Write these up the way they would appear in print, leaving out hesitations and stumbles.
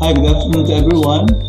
Hi, good afternoon to everyone.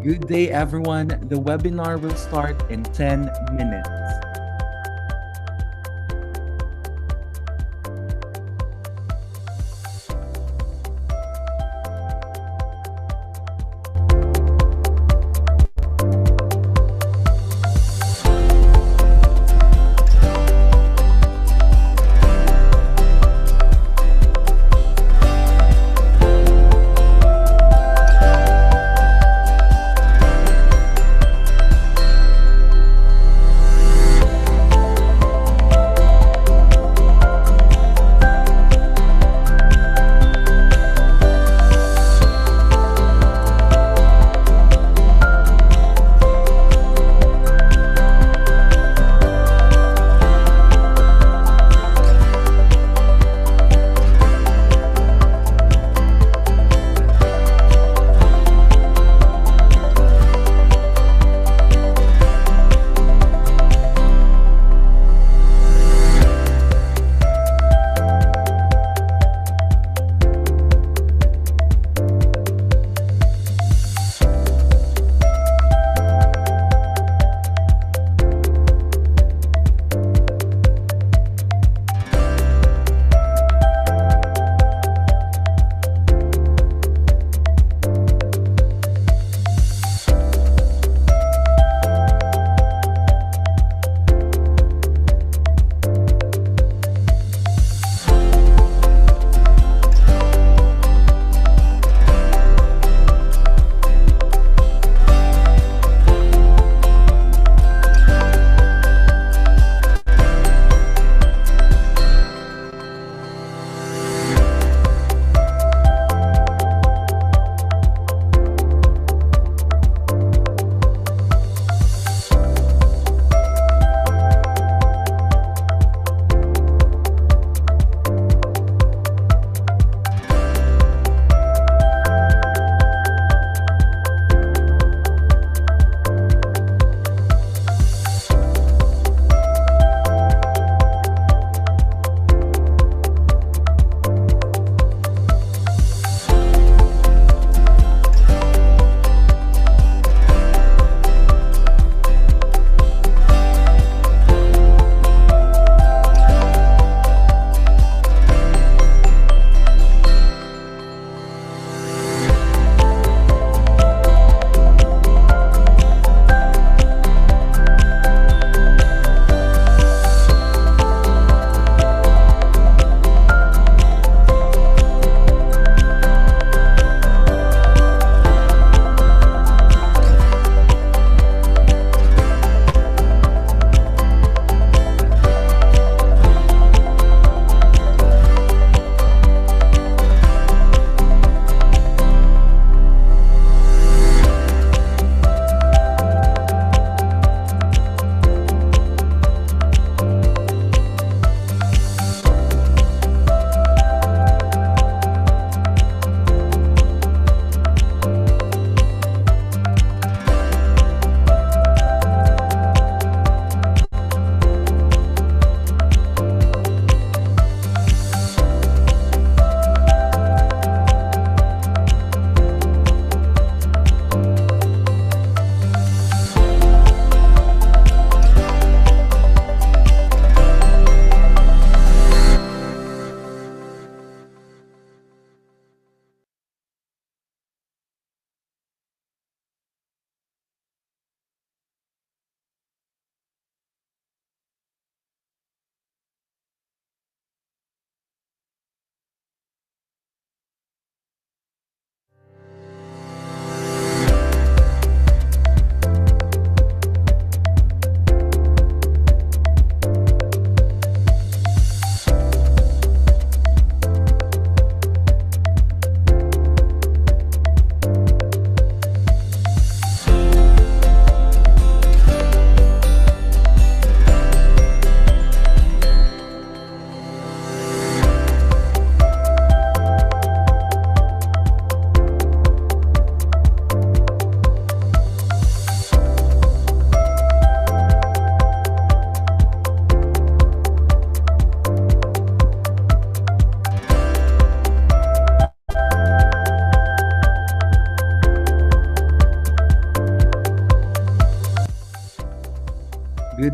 Good day, everyone. The webinar will start in 10 minutes.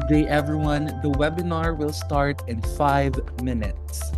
Good day, everyone. The webinar will start in 5 minutes.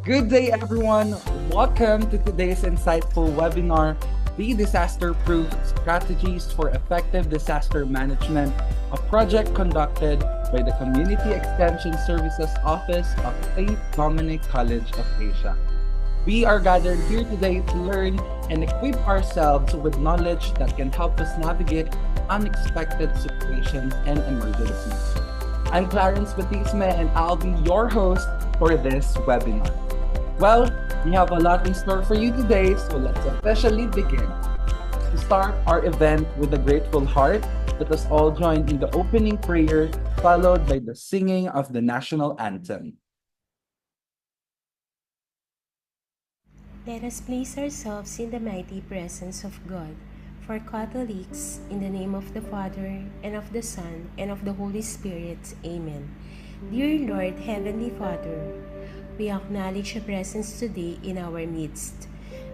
Good day, everyone. Welcome to today's insightful webinar, the disaster-proof strategies for effective disaster management, a project conducted by the Community Extension Services Office of St. Dominic College of Asia. We are gathered here today to learn and equip ourselves with knowledge that can help us navigate unexpected situations and emergencies. I'm Clarence Batisme and I'll be your host for this webinar. Well, we have a lot in store for you today, so let's officially begin. To start our event with a grateful heart, let us all join in the opening prayer, followed by the singing of the national anthem. Let us place ourselves in the mighty presence of God. For Catholics, in the name of the Father, and of the Son, and of the Holy Spirit, Amen. Dear Lord, Heavenly Father, we acknowledge your presence today in our midst.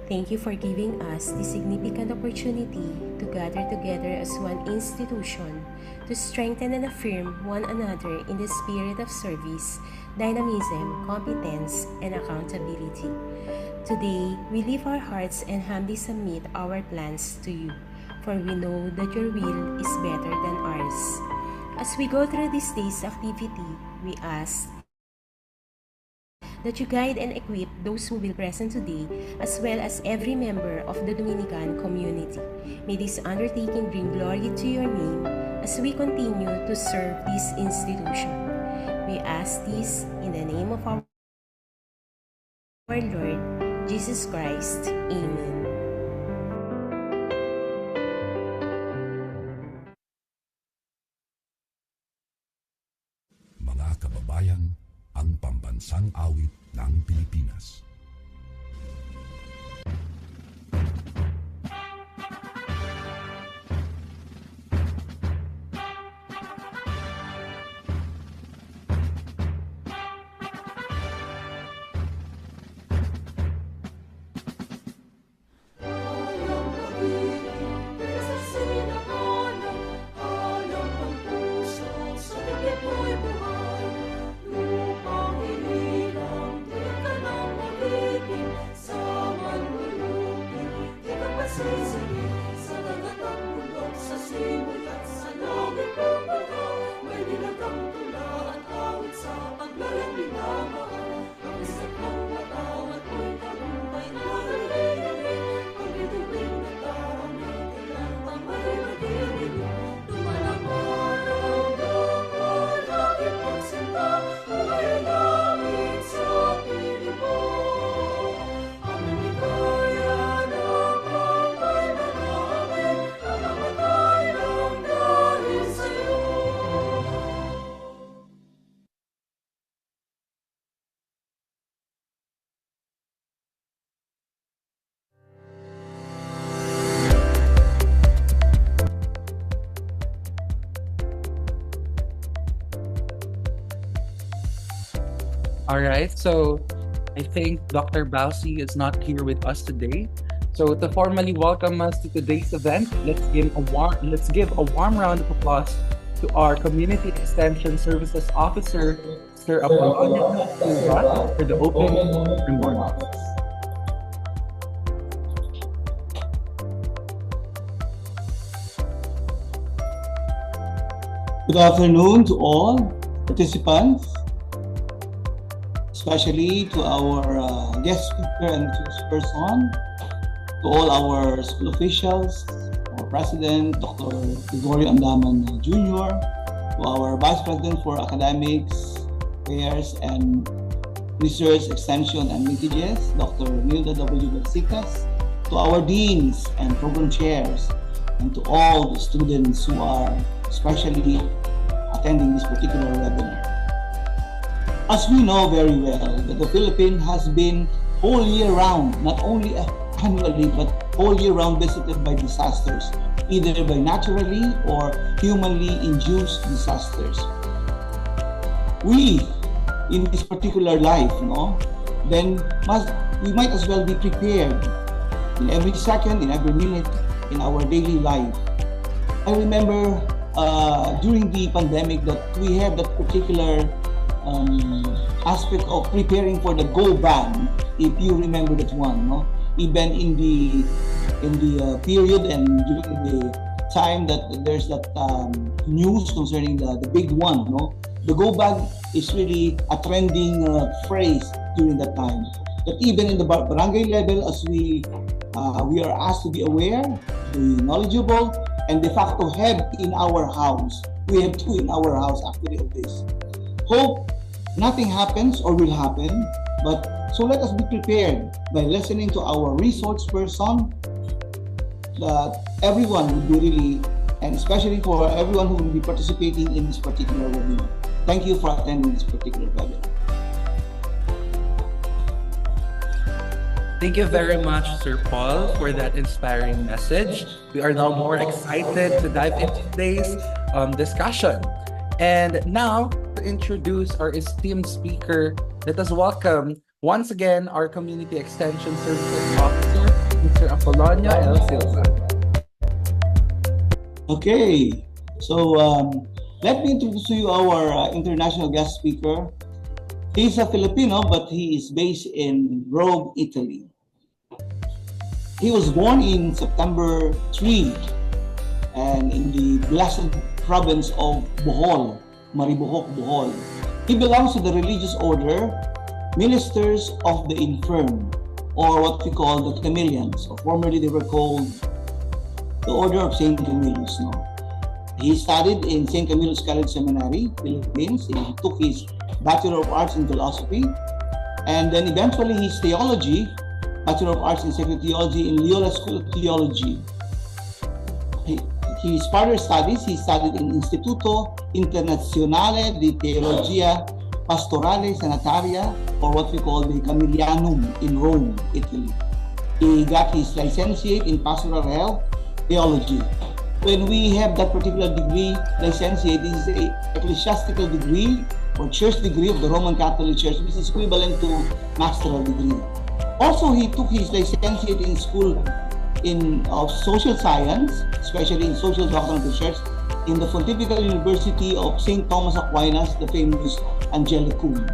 Thank you for giving us the significant opportunity to gather together as one institution to strengthen and affirm one another in the spirit of service, dynamism, competence, and accountability. Today, we lift our hearts and humbly submit our plans to you, for we know that your will is better than ours. As we go through this day's activity, we ask that you guide and equip those who will present today, as well as every member of the Dominican community. May this undertaking bring glory to your name as we continue to serve this institution. We ask this in the name of our Lord Jesus Christ. Amen. Mga kababayan, ang pambansang awit ng Pilipinas. All right, so I think Dr. Bausi is not here with us today. So to formally welcome us to today's event, let's give a warm round of applause to our Community Extension Services Officer, Sir Apolonio Silva, for the opening remarks. Good afternoon to all participants, especially to our guest speaker and person, to all our school officials, our President, Dr. Gregorio Andaman Jr., to our Vice President for Academics, Affairs, and Research, Extension, and Linkages, Dr. Nilda W. Garcicas, to our deans and program chairs, and to all the students who are especially attending this particular webinar. As we know very well, that the Philippines has been all year round, not only annually, but all year round visited by disasters, either by naturally or humanly induced disasters. We, in this particular life, then we might as well be prepared in every second, in every minute, in our daily life. I remember during the pandemic that we have that particular aspect of preparing for the go ban, if you remember that one, even in the period and during the time that there's that news concerning the big one, no? The go bag is really a trending phrase during that time. That even in the barangay level, as we are asked to be aware, be knowledgeable, and de facto have in our house. We have two in our house actually of this. Hope nothing happens or will happen, but so let us be prepared by listening to our resource person, that everyone will be really, and especially for everyone who will be participating in this particular webinar. Thank you for attending this particular webinar. Thank you very much, Sir Paul, for that inspiring message. We are now more excited to dive into today's discussion. And now, to introduce our esteemed speaker, let us welcome once again our Community Extension Services Officer, Mr. Apolonio L. Silva. Okay, so let me introduce to you our international guest speaker. He's a Filipino, but he is based in Rome, Italy. He was born in September 3 and in the blessed province of Bohol, Maribojoc, Bohol. He belongs to the religious order Ministers of the Infirm, or what we call the Camillans, or formerly they were called the Order of St. Camillus. No? He studied in St. Camillus College Seminary, Philippines. He took his Bachelor of Arts in Philosophy, and then eventually his theology, Bachelor of Arts in Sacred Theology in Loyola School of Theology. His further studies, he studied in Instituto Internazionale di Teologia Pastorale Sanitaria, or what we call the Camillianum in Rome, Italy. He got his licentiate in Pastoral Health Theology. When we have that particular degree, licentiate, this is an ecclesiastical degree or church degree of the Roman Catholic Church, which is equivalent to master's degree. Also, he took his licentiate in school of social science, especially in social doctrine of the church, in the Pontifical University of St. Thomas Aquinas, the famous Angelicum.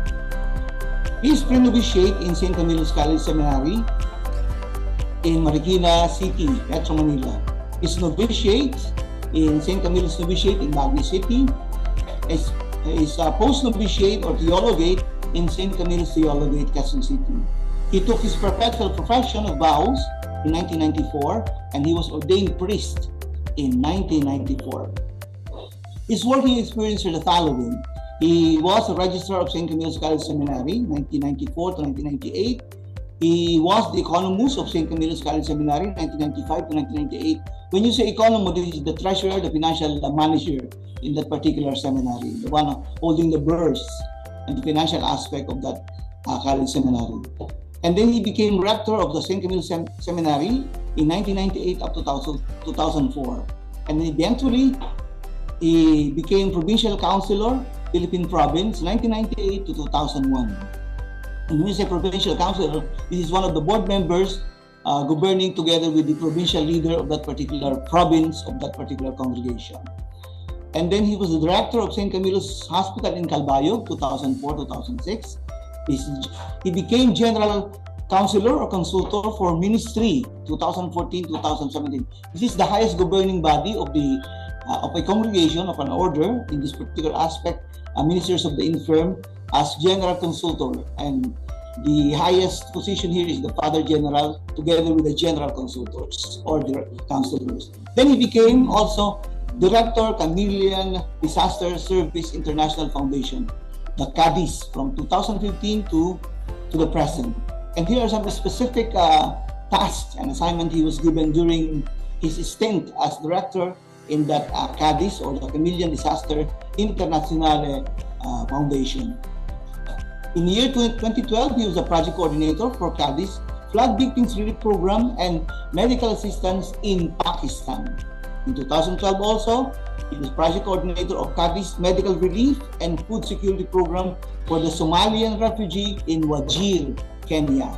He is pre-novitiate in St. Camillus College Seminary in Marikina City, Metro Manila. His novitiate in St. Camillus Novitiate in Baguio City. His post-novitiate or theologate in St. Camillus Theologate, Quezon City. He took his perpetual profession of vows in 1994, and he was ordained priest in 1994. His working experience are the following. He was a registrar of St. Camillus College Seminary, 1994 to 1998. He was the economist of St. Camillus College Seminary, 1995 to 1998. When you say economist, this is the treasurer, the financial manager in that particular seminary, the one holding the purse and the financial aspect of that college seminary. And then he became rector of the St. Camillus Seminary in 1998 up to 2004. And then eventually, he became provincial councilor, Philippine Province, 1998 to 2001. And when you say provincial councilor, this is one of the board members governing together with the provincial leader of that particular province, of that particular congregation. And then he was the director of St. Camillus Hospital in Calbayog, 2004-2006. He became general counselor or consultor for ministry, 2014-2017. This is the highest governing body of a congregation, of an order in this particular aspect, ministers of the infirm as general consultor. And the highest position here is the Father General, together with the general consultors or the counselors. Then he became also Director, Camillian Disaster Service International Foundation, the CADIS, from 2015 to the present. And here are some specific tasks and assignment he was given during his stint as director in that CADIS, or the Camillian Disaster Internationale Foundation. In the year 2012, he was a project coordinator for CADIS, Flood Victims Relief Program and Medical Assistance in Pakistan. In 2012 also, he was project coordinator of CADIS Medical Relief and Food Security Program for the Somalian refugee in Wajir, Kenya.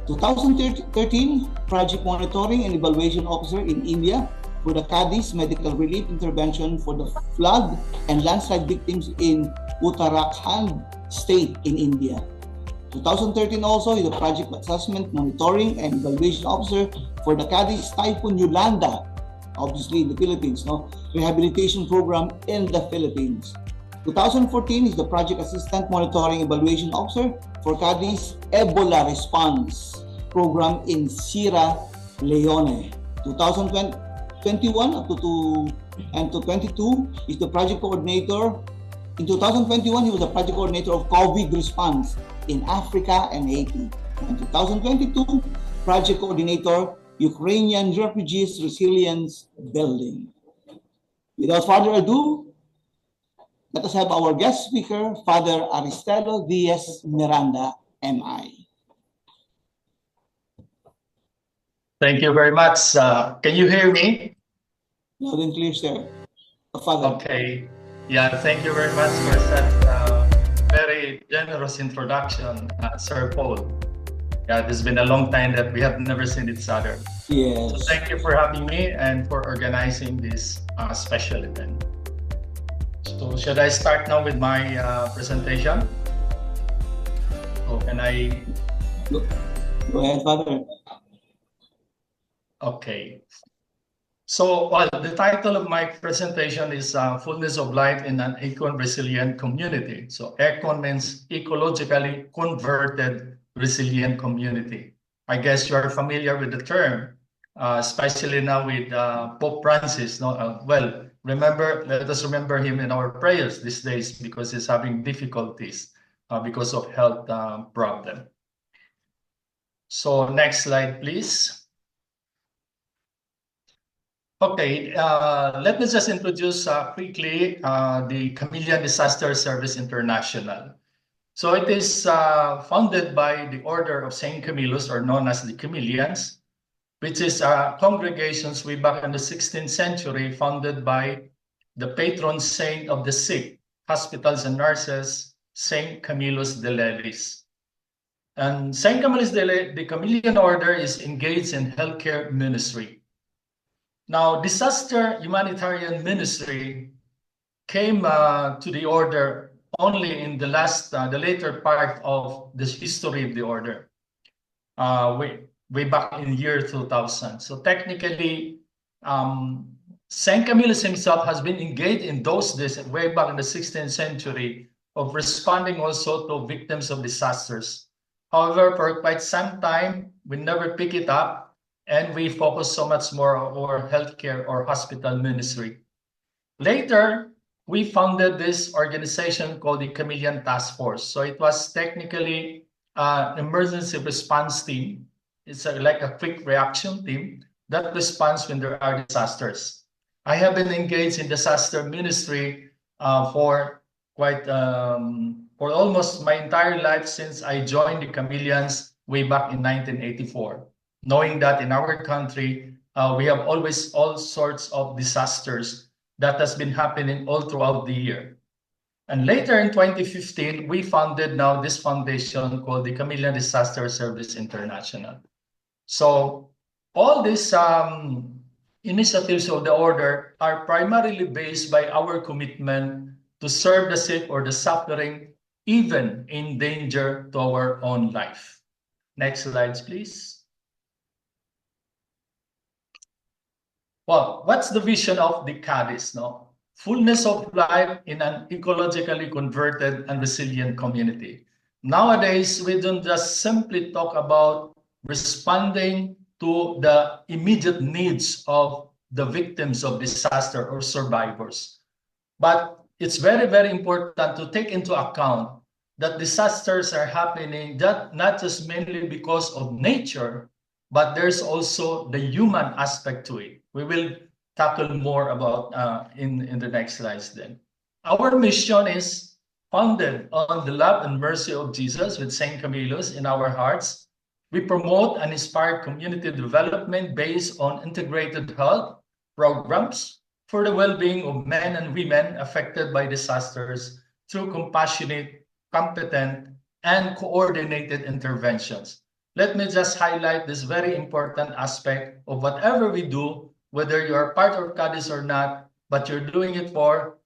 2013, project monitoring and evaluation officer in India for the CADIS Medical Relief Intervention for the flood and landslide victims in Uttarakhand State in India. 2013 also, he's the Project Assessment, Monitoring, and Evaluation Officer for the Cadiz Typhoon Yolanda, obviously in the Philippines, no? Rehabilitation Program in the Philippines. 2014, he's the Project Assistant, Monitoring, Evaluation Officer for Cadiz Ebola Response Program in Sierra Leone. 2021 up to 22 is the Project Coordinator. In 2021, he was the Project Coordinator of COVID Response in Africa and Haiti. In 2022, Project Coordinator, Ukrainian Refugees Resilience Building. Without further ado, let us have our guest speaker, Father Aristelo Diaz Miranda, MI. Thank you very much. Can you hear me? Loud and clear, sir. Father. Okay. Yeah, thank you very much for that very generous introduction, Sir Paul. Yeah, it's been a long time that we have never seen each other. Yes. So thank you for having me and for organizing this special event. So should I start now with my presentation? So can I? Go ahead, Father. Okay. So, well, the title of my presentation is Fullness of Life in an Econ-Resilient Community. So, ECON means ecologically converted resilient community. I guess you are familiar with the term, especially now with Pope Francis. No? Well, let us remember him in our prayers these days because he's having difficulties because of health problem. So, next slide, please. Okay, let me just introduce quickly the Chameleon Disaster Service International. So it is founded by the Order of St. Camillus, or known as the Chameleons, which is congregations way back in the 16th century founded by the patron saint of the sick, hospitals and nurses, St. Camillus de Lelis. And St. Camillus the Chameleon Order is engaged in healthcare ministry. Now, disaster humanitarian ministry came to the order only in the later part of the history of the order, way back in year 2000. So technically, St. Camillus himself has been engaged in those days, way back in the 16th century, of responding also to victims of disasters. However, for quite some time, we never pick it up. And we focus so much more on our healthcare or hospital ministry. Later, we founded this organization called the Chameleon Task Force. So it was technically an emergency response team. It's like a quick reaction team that responds when there are disasters. I have been engaged in disaster ministry for almost my entire life since I joined the Chameleons way back in 1984. Knowing that in our country, we have always all sorts of disasters that has been happening all throughout the year. And later in 2015, we founded now this foundation called the Chameleon Disaster Service International. So all these initiatives of the order are primarily based by our commitment to serve the sick or the suffering, even in danger to our own life. Next slides, please. Well, what's the vision of the Cadiz? No? Fullness of life in an ecologically converted and resilient community. Nowadays, we don't just simply talk about responding to the immediate needs of the victims of disaster or survivors. But it's very, very important to take into account that disasters are happening not just mainly because of nature, but there's also the human aspect to it. We will tackle more about in the next slides then. Our mission is founded on the love and mercy of Jesus with St. Camillus in our hearts. We promote and inspire community development based on integrated health programs for the well-being of men and women affected by disasters through compassionate, competent, and coordinated interventions. Let me just highlight this very important aspect of whatever we do, whether you are part of Cadiz or not, but you're doing it for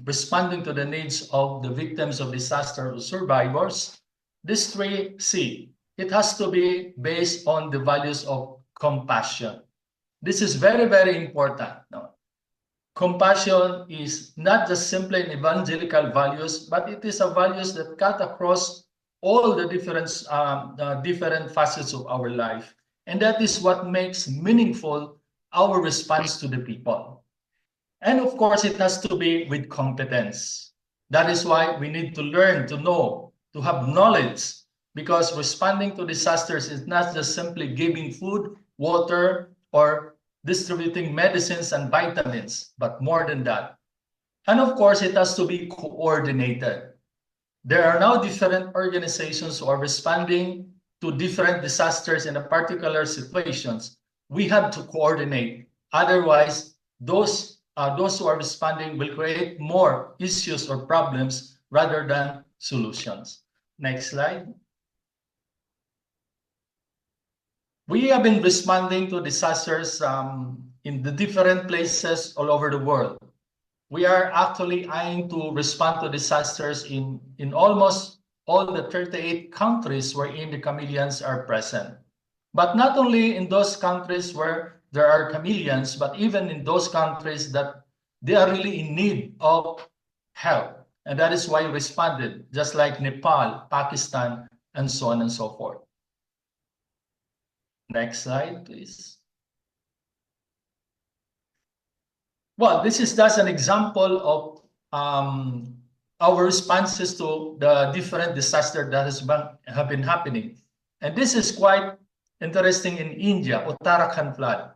responding to the needs of the victims of disaster or survivors. This three C, it has to be based on the values of compassion. This is very, very important. No? Compassion is not just simply an evangelical values, but it is a values that cut across all the different facets of our life. And that is what makes meaningful our response to the people. And of course, it has to be with competence. That is why we need to learn, to know, to have knowledge, because responding to disasters is not just simply giving food, water, or distributing medicines and vitamins, but more than that. And of course, it has to be coordinated. There are now different organizations who are responding to different disasters in a particular situations. We have to coordinate. Otherwise, those who are responding will create more issues or problems rather than solutions. Next slide. We have been responding to disasters in the different places all over the world. We are actually eyeing to respond to disasters in almost all the 38 countries wherein the chameleons are present. But not only in those countries where there are chameleons, but even in those countries that they are really in need of help. And that is why we responded, just like Nepal, Pakistan, and so on and so forth. Next slide, please. Well, this is just an example of our responses to the different disasters that have been happening. And this is quite interesting in India, Uttarakhand flood.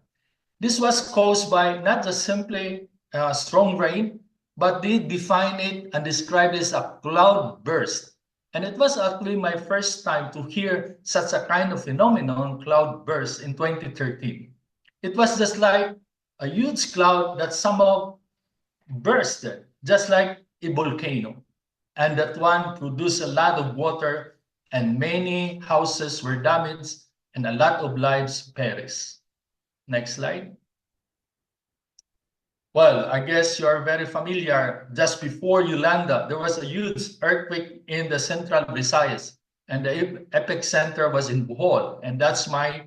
This was caused by not just simply strong rain, but they define it and describe it as a cloud burst. And it was actually my first time to hear such a kind of phenomenon, cloud burst, in 2013. It was just like a huge cloud that somehow bursted, just like a volcano. And that one produced a lot of water, and many houses were damaged, and a lot of lives perished. Next slide. Well, I guess you are very familiar. Just before Yolanda, there was a huge earthquake in the central Visayas, and the epicenter was in Bohol, and that's my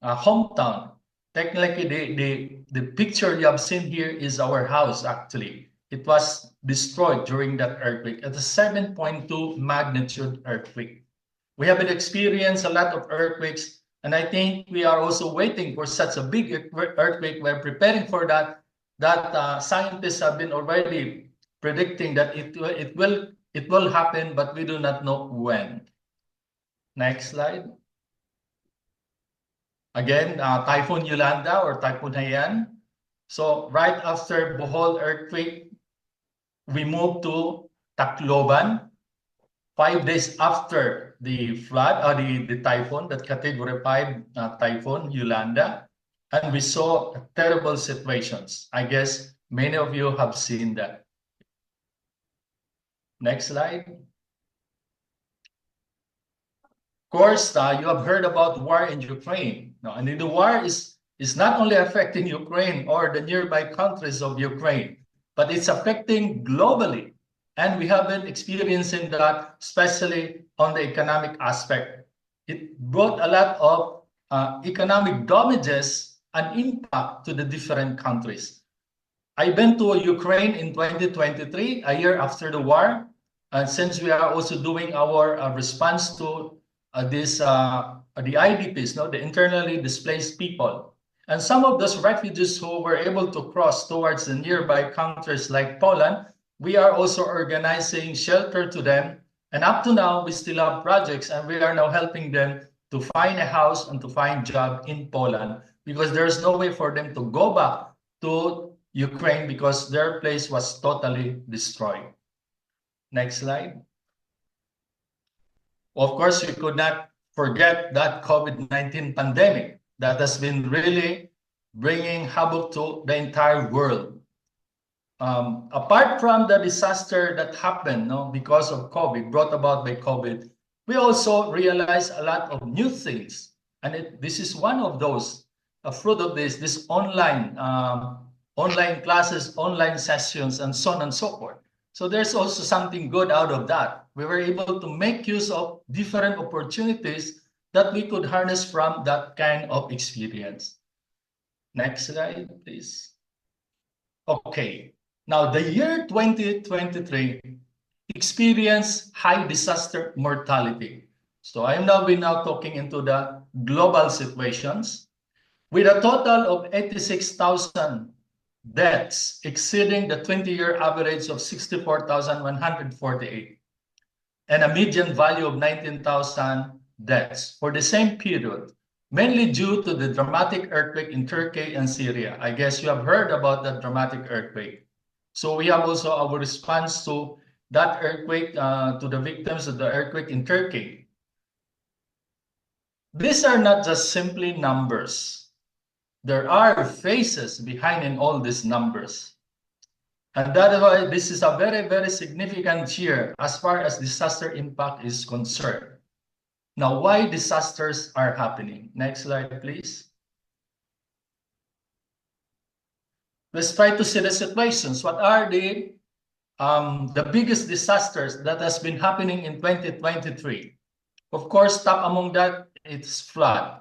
hometown. Technically, the picture you have seen here is our house, actually. It was destroyed during that earthquake at a 7.2 magnitude earthquake. We have experienced a lot of earthquakes, and I think we are also waiting for such a big earthquake. We're preparing for that. Scientists have been already predicting that it will happen, but we do not know when. Next slide. Again, Typhoon Yolanda or Typhoon Haiyan. So right after Bohol earthquake, we moved to Tacloban. 5 days after the flood or the typhoon, that Category 5 Typhoon Yolanda. And we saw terrible situations. I guess many of you have seen that. Next slide. Of course, you have heard about war in Ukraine. No, and the war is not only affecting Ukraine or the nearby countries of Ukraine, but it's affecting globally. And we have been experiencing that, especially on the economic aspect. It brought a lot of economic damages and impact to the different countries. I've been to Ukraine in 2023, a year after the war, and since we are also doing our response to the IDPs, the internally displaced people, and some of those refugees who were able to cross towards the nearby countries like Poland, we are also organizing shelter to them. And up to now, we still have projects, and we are now helping them to find a house and to find a job in Poland, because there's no way for them to go back to Ukraine because their place was totally destroyed. Next slide. Of course, we could not forget that COVID-19 pandemic that has been really bringing havoc to the entire world. Apart from the disaster that happened because of COVID, brought about by COVID, we also realized a lot of new things. And this is one of those, a fruit of this online classes, online sessions, and so on and so forth. So there's also something good out of that. We were able to make use of different opportunities that we could harness from that kind of experience. Next slide, please. Okay, now the year 2023 experienced high disaster mortality. So I am now talking into the global situations with a total of 86,000 deaths exceeding the 20-year average of 64,148 and a median value of 19,000 deaths for the same period, mainly due to the dramatic earthquake in Turkey and Syria. I guess you have heard about that dramatic earthquake. So we have also our response to that earthquake, to the victims of the earthquake in Turkey. These are not just simply numbers. There are faces behind in all these numbers. And that is why this is a very, very significant year as far as disaster impact is concerned. Now, why disasters are happening? Next slide, please. Let's try to see the situations. What are the biggest disasters that has been happening in 2023? Of course, top among that, it's flood.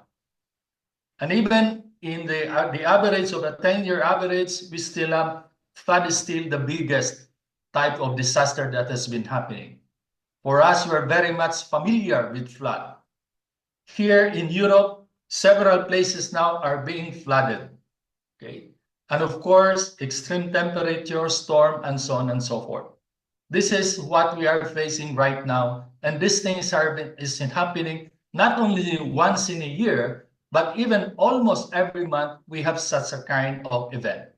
And even in the average of a 10-year average, we still have flood is still the biggest type of disaster that has been happening. For us, we're very much familiar with flood. Here in Europe, several places now are being flooded. Okay, and of course, extreme temperature, storm, and so on and so forth. This is what we are facing right now, and these things is happening not only once in a year, but even almost every month, we have such a kind of event.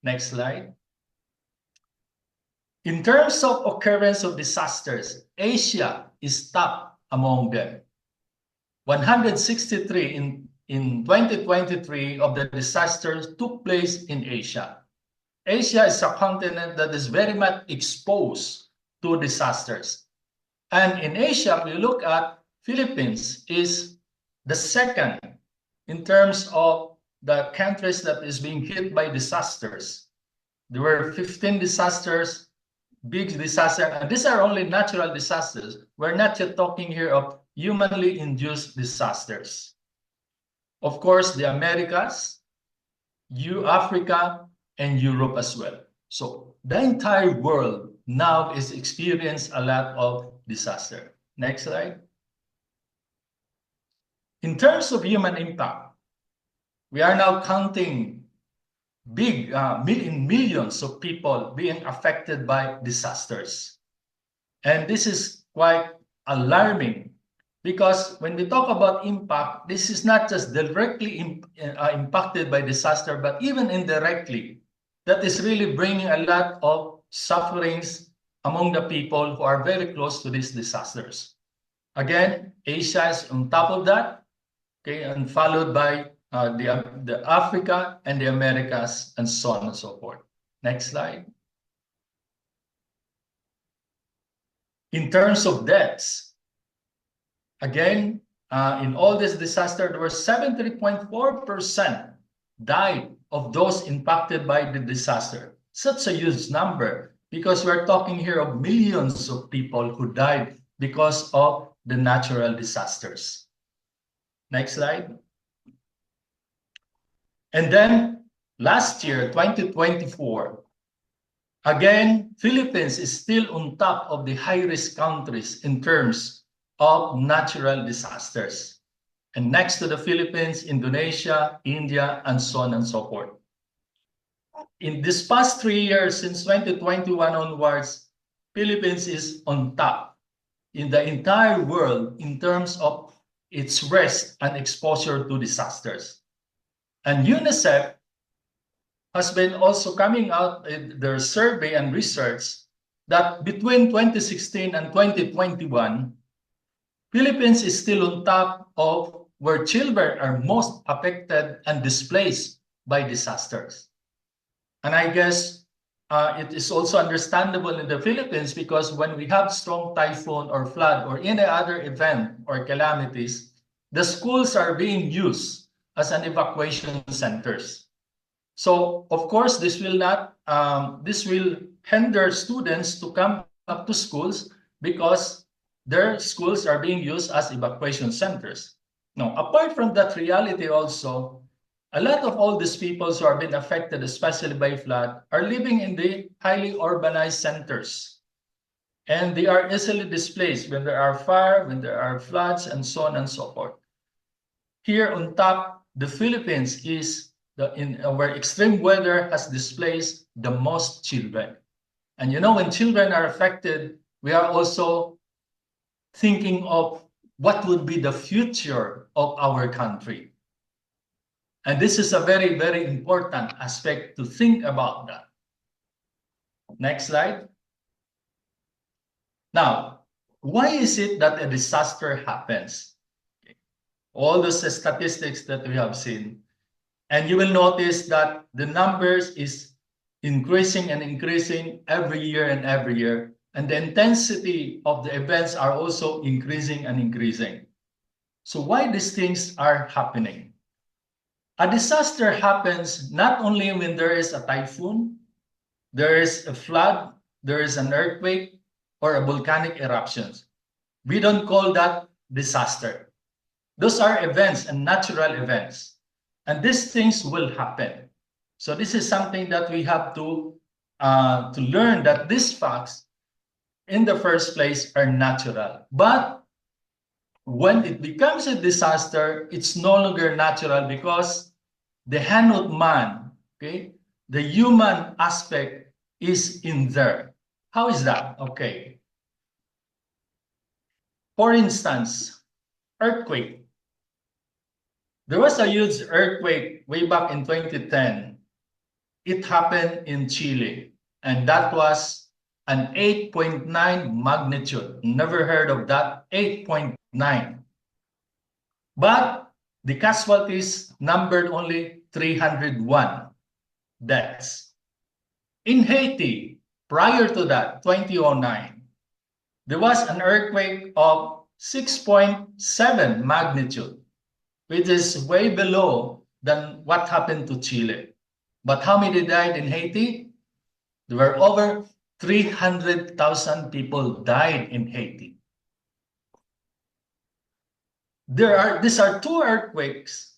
Next slide. In terms of occurrence of disasters, Asia is top among them. 163 in 2023 of the disasters took place in Asia. Asia is a continent that is very much exposed to disasters. And in Asia, we look at Philippines is the second in terms of the countries that is being hit by disasters. There were 15 disasters, big disasters, and these are only natural disasters. We're not yet talking here of humanly induced disasters. Of course, the Americas, Africa, and Europe as well. So the entire world now is experiencing a lot of disaster. Next slide. In terms of human impact, we are now counting big millions of people being affected by disasters. And this is quite alarming because when we talk about impact, this is not just directly impacted by disaster, but even indirectly. That is really bringing a lot of sufferings among the people who are very close to these disasters. Again, Asia is on top of that, okay, and followed by the Africa and the Americas, and so on and so forth. Next slide. In terms of deaths, again, in all this disaster, there were 73.4% died of those impacted by the disaster. Such a huge number because we're talking here of millions of people who died because of the natural disasters. Next slide. And then last year, 2024, again, Philippines is still on top of the high-risk countries in terms of natural disasters. And next to the Philippines, Indonesia, India, and so on and so forth. In this past 3 years, since 2021 onwards, Philippines is on top in the entire world in terms of its risk and exposure to disasters. And UNICEF has been also coming out with their survey and research that between 2016 and 2021, Philippines is still on top of where children are most affected and displaced by disasters. And I guess it is also understandable in the Philippines because when we have strong typhoon or flood or any other event or calamities, the schools are being used as an evacuation centers. So of course, this will not, this will hinder students to come up to schools because their schools are being used as evacuation centers. Now, apart from that reality also, a lot of all these people who are being affected, especially by flood, are living in the highly urbanized centers. And they are easily displaced when there are fire, when there are floods, and so on and so forth. Here on top, the Philippines is where extreme weather has displaced the most children. And you know, when children are affected, we are also thinking of what would be the future of our country. And this is a very, very important aspect to think about that. Next slide. Now, why is it that a disaster happens? All those statistics that we have seen. And you will notice that the numbers is increasing and increasing every year and every year. And the intensity of the events are also increasing and increasing. So why these things are happening? A disaster happens not only when there is a typhoon, there is a flood, there is an earthquake, or a volcanic eruption. We don't call that disaster. Those are events and natural events. And these things will happen. So this is something that we have to learn, that these facts in the first place are natural. But when it becomes a disaster, it's no longer natural because the hand of man, okay, the human aspect is in there. How is that? Okay. For instance, earthquake. There was a huge earthquake way back in 2010. It happened in Chile, and that was an 8.9 magnitude. Never heard of that, 8.9. But the casualties numbered only 301 deaths. In Haiti, prior to that, 2009, there was an earthquake of 6.7 magnitude, which is way below than what happened to Chile. But how many died in Haiti? There were over 300,000 people died in Haiti. These are two earthquakes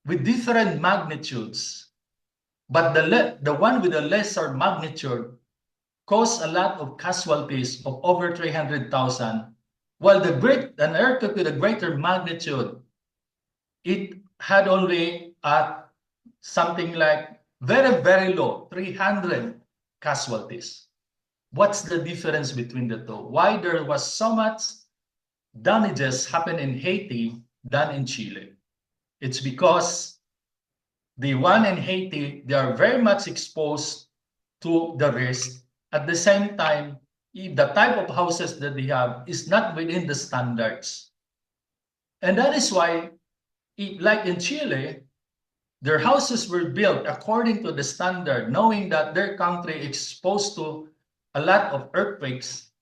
with different magnitudes, but the one with a lesser magnitude caused a lot of casualties of over 300,000, while an earthquake with a greater magnitude, it had only something like very, very low, 300 casualties. What's the difference between the two? Why there was so much damages happen in Haiti than in Chile? It's because the one in Haiti, they are very much exposed to the risk. At the same time, the type of houses that they have is not within the standards. And that is why, like in Chile, their houses were built according to the standard, knowing that their country is exposed to a lot of earthquakes.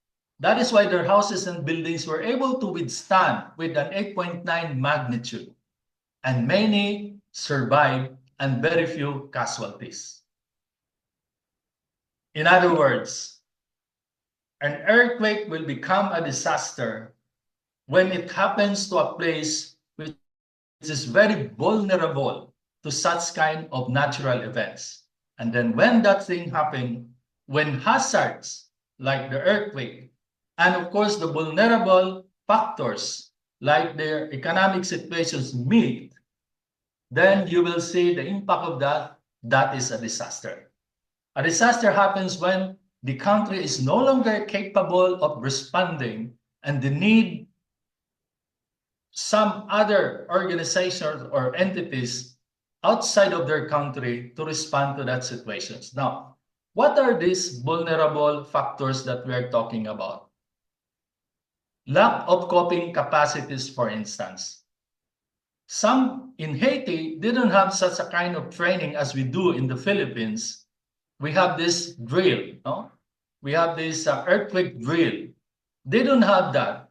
That is why their houses and buildings were able to withstand with an 8.9 magnitude. And many survived and very few casualties. In other words, an earthquake will become a disaster when it happens to a place which is very vulnerable to such kind of natural events. And then when that thing happens, when hazards like the earthquake, and of course the vulnerable factors like their economic situations meet, then you will see the impact of that. That is a disaster. A disaster happens when the country is no longer capable of responding and they need some other organizations or entities outside of their country to respond to that situations. Now, what are these vulnerable factors that we are talking about? Lack of coping capacities, for instance. Some in Haiti didn't have such a kind of training as we do in the Philippines. We have this drill, no? We have this earthquake drill. They don't have that.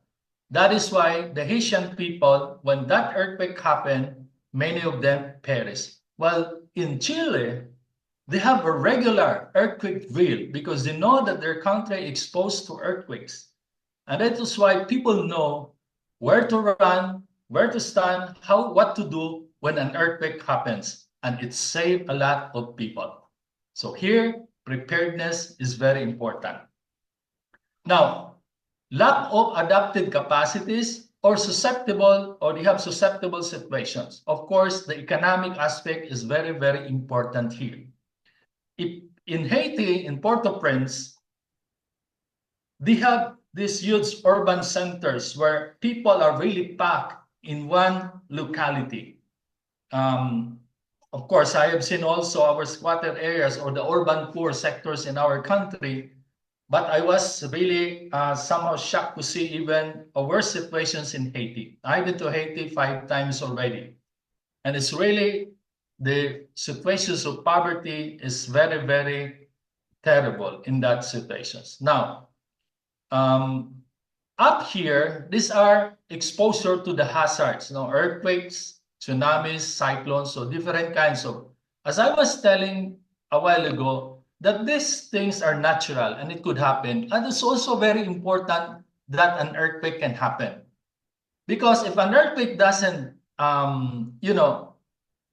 That is why the Haitian people, when that earthquake happened, many of them perished. Well, in Chile, they have a regular earthquake drill because they know that their country is exposed to earthquakes. And that is why people know where to run, where to stand, what to do when an earthquake happens. And it saves a lot of people. So here, preparedness is very important. Now, lack of adaptive capacities or they have susceptible situations. Of course, the economic aspect is very, very important here. In Haiti, in Port-au-Prince, they have these huge urban centers where people are really packed in one locality. Of course, I have seen also our squatter areas or the urban poor sectors in our country, but I was really somehow shocked to see even worse situations in Haiti. I've been to Haiti 5 times already, and it's really the situations of poverty is very, very terrible in that situations. Now, up here, these are exposure to the hazards, earthquakes, tsunamis, cyclones, so different kinds of, as I was telling a while ago, that these things are natural and it could happen. And it's also very important that an earthquake can happen. Because if an earthquake doesn't,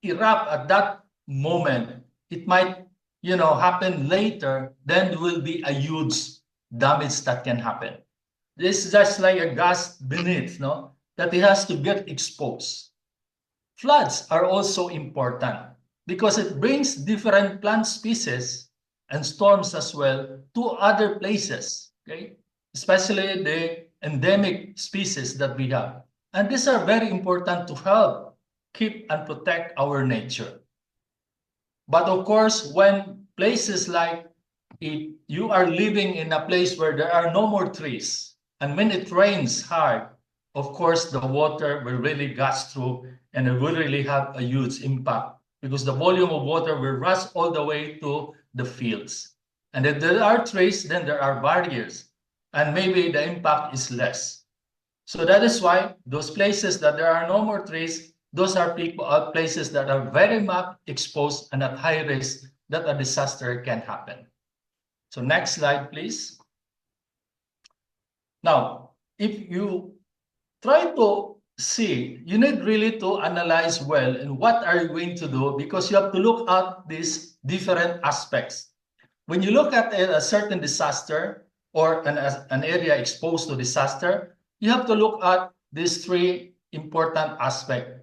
erupt at that moment, it might, happen later, then there will be a huge damage that can happen. This is just like a gas beneath, that it has to get exposed. Floods are also important because it brings different plant species and storms as well to other places, okay? Especially the endemic species that we have. And these are very important to help keep and protect our nature. But of course, when places like if you are living in a place where there are no more trees, and when it rains hard, of course, the water will really gush through and it will really have a huge impact because the volume of water will rush all the way to the fields. And if there are trees, then there are barriers, and maybe the impact is less. So that is why those places that there are no more trees, those are places that are very much exposed and at high risk that a disaster can happen. So next slide, please. Now, if you try to see, you need really to analyze well and what are you going to do, because you have to look at these different aspects. When you look at a certain disaster or an area exposed to disaster, you have to look at these 3 important aspects.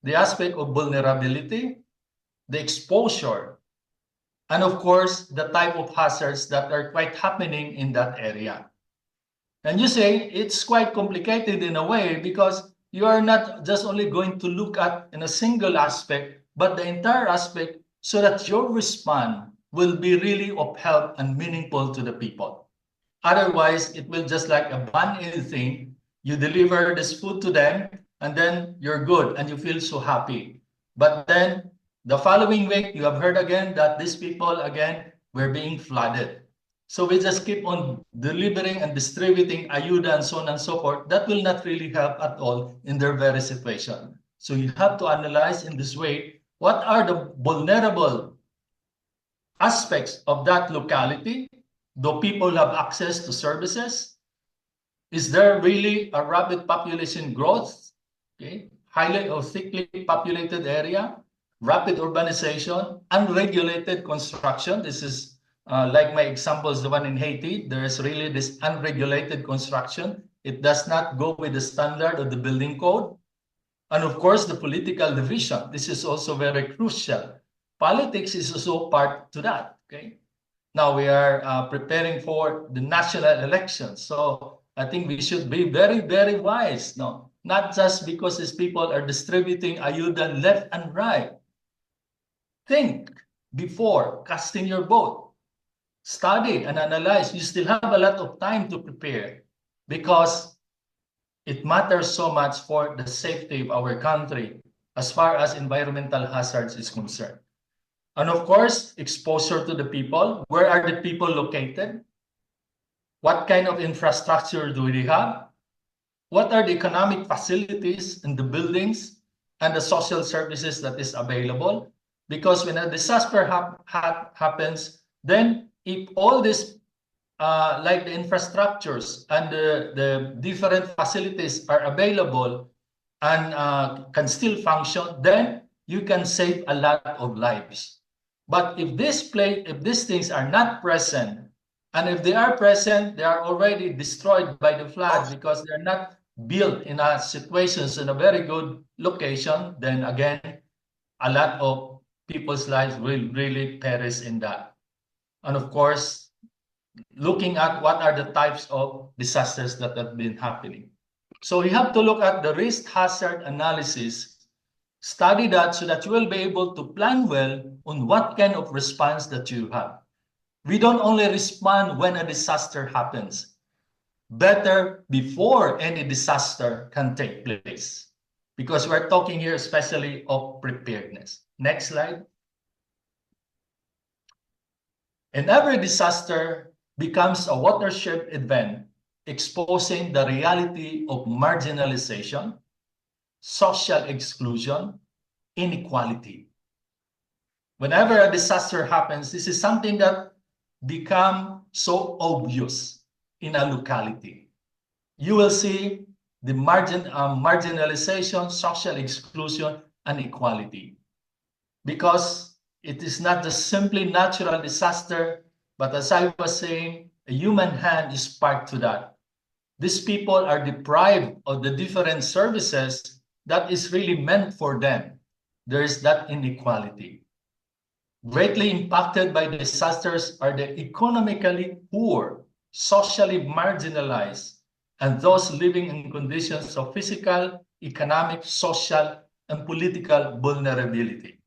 The aspect of vulnerability, the exposure, and of course, the type of hazards that are quite happening in that area. And you say it's quite complicated in a way because you are not just only going to look at in a single aspect, but the entire aspect so that your response will be really of help and meaningful to the people. Otherwise, it will just like a band-aid thing. You deliver this food to them and then you're good and you feel so happy. But then the following week, you have heard again that these people again were being flooded. So we just keep on delivering and distributing ayuda and so on and so forth. That will not really help at all in their very situation. So you have to analyze in this way, what are the vulnerable aspects of that locality? Do people have access to services? Is there really a rapid population growth? Okay, highly or thickly populated area, rapid urbanization, unregulated construction. This is like my examples, the one in Haiti. There is really this unregulated construction. It does not go with the standard of the building code. And of course, the political division. This is also very crucial. Politics is also part to that. Okay. Now we are preparing for the national elections. So I think we should be very, very wise. No, not just because these people are distributing ayuda left and right. Think before casting your vote. Study and analyze. You still have a lot of time to prepare because it matters so much for the safety of our country as far as environmental hazards is concerned. And of course, exposure to the people. Where are the people located? What kind of infrastructure do they have? What are the economic facilities in the buildings and the social services that is available? Because when a disaster happens, then if all this, like the infrastructures and the different facilities are available and can still function, then you can save a lot of lives. But if these things are not present, and if they are present, they are already destroyed by the flood because they're not built in a situations in a very good location, then again, a lot of people's lives will really perish in that. And of course, looking at what are the types of disasters that have been happening. So you have to look at the risk hazard analysis, study that so that you will be able to plan well on what kind of response that you have. We don't only respond when a disaster happens, better before any disaster can take place. Because we're talking here especially of preparedness. Next slide. And every disaster becomes a watershed event exposing the reality of marginalization, social exclusion, inequality. Whenever a disaster happens, this is something that becomes so obvious in a locality. You will see the marginalization, social exclusion, and equality. Because it is not just simply natural disaster, but as I was saying, a human hand is part to that. These people are deprived of the different services that is really meant for them. There is that inequality. Greatly impacted by disasters are the economically poor, socially marginalized, and those living in conditions of physical, economic, social, and political vulnerability.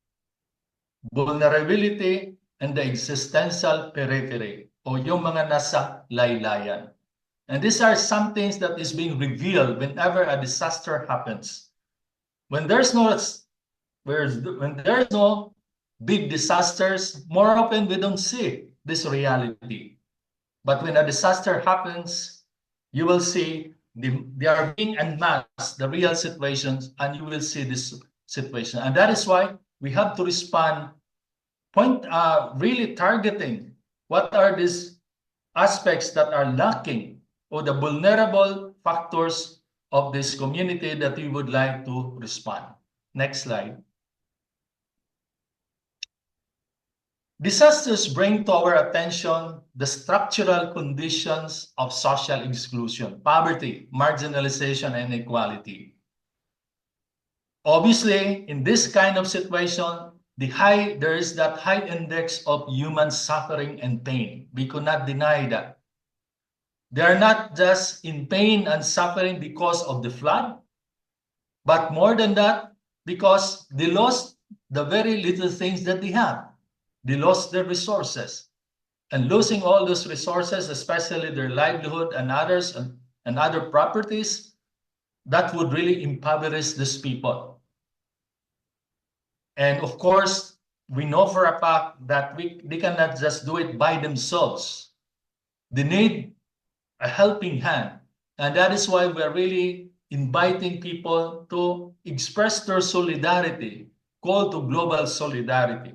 Vulnerability and the existential periphery, o yung mga nasa laylayan. And these are some things that is being revealed whenever a disaster happens. When there's no big disasters, more often we don't see this reality. But when a disaster happens, you will see they are being unmasked, the real situations, and you will see this situation. And that is why we have to respond, really targeting what are these aspects that are lacking or the vulnerable factors of this community that we would like to respond. Next slide. Disasters bring to our attention the structural conditions of social exclusion, poverty, marginalization, and inequality. Obviously, in this kind of situation, there is that high index of human suffering and pain. We could not deny that. They are not just in pain and suffering because of the flood, but more than that, because they lost the very little things that they have. They lost their resources. And losing all those resources, especially their livelihood and others and other properties, that would really impoverish these people. And of course, we know for a fact that they cannot just do it by themselves. They need a helping hand. And that is why we're really inviting people to express their solidarity, call to global solidarity.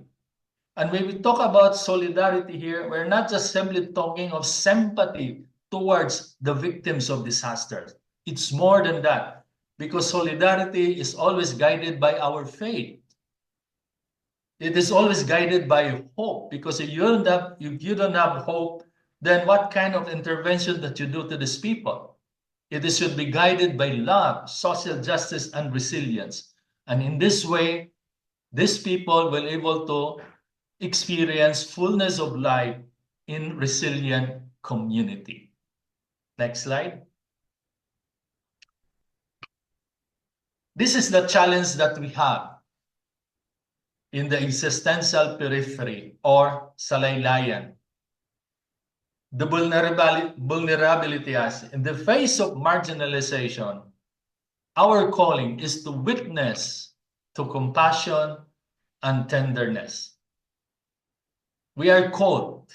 And when we talk about solidarity here, we're not just simply talking of sympathy towards the victims of disasters. It's more than that, because solidarity is always guided by our faith. It is always guided by hope, because if you don't have hope, then what kind of intervention that you do to these people? It should be guided by love, social justice, and resilience. And in this way, these people will be able to experience fullness of life in resilient community. Next slide. This is the challenge that we have in the existential periphery or salaylayan. The vulnerability as in the face of marginalization, our calling is to witness to compassion and tenderness. We are called.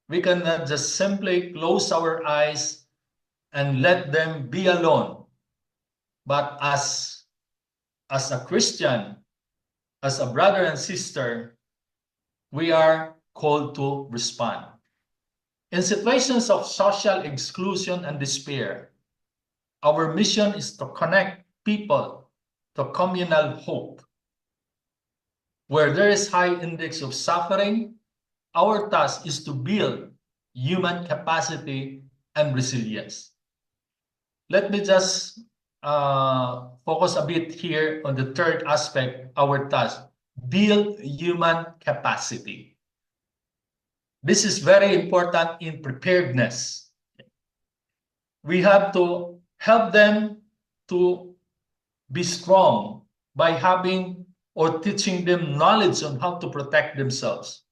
We cannot just simply close our eyes and let them be alone. But as a Christian, as a brother and sister, we are called to respond. In situations of social exclusion and despair, our mission is to connect people to communal hope. Where there is high index of suffering, our task is to build human capacity and resilience. Let me just focus a bit here on the third aspect, our task, build human capacity. This is very important in preparedness. We have to help them to be strong by having or teaching them knowledge on how to protect themselves.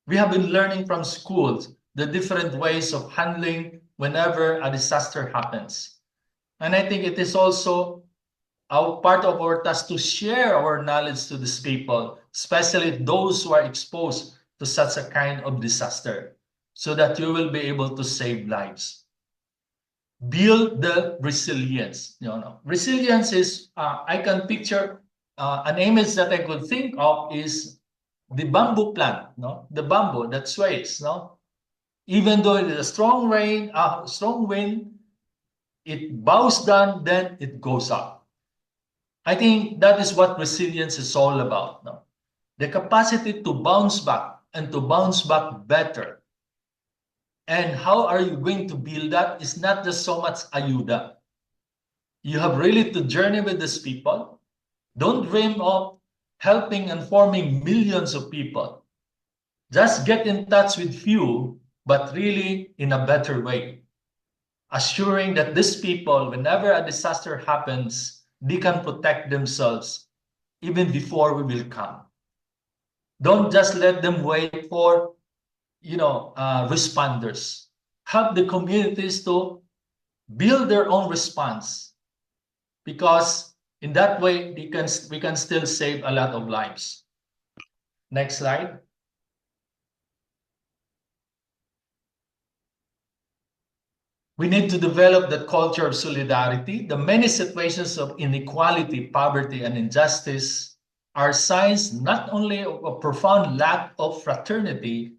We have been learning from schools the different ways of handling whenever a disaster happens. And I think it is also part of our task to share our knowledge to these people, especially those who are exposed to such a kind of disaster, so that you will be able to save lives. Build the resilience. Resilience is, I can picture an image that I could think of is the bamboo plant, the bamboo that sways. Even though it is a strong rain, strong wind, it bows down, then it goes up. I think that is what resilience is all about. The capacity to bounce back and to bounce back better. And how are you going to build that? It's not just so much ayuda. You have really to journey with these people. Don't dream of helping and forming millions of people. Just get in touch with few, but really in a better way. Assuring that these people, whenever a disaster happens, they can protect themselves even before we will come. Don't just let them wait for, responders. Help the communities to build their own response, because in that way we can still save a lot of lives. Next slide. We need to develop that culture of solidarity. The many situations of inequality, poverty, and injustice are signs not only of a profound lack of fraternity,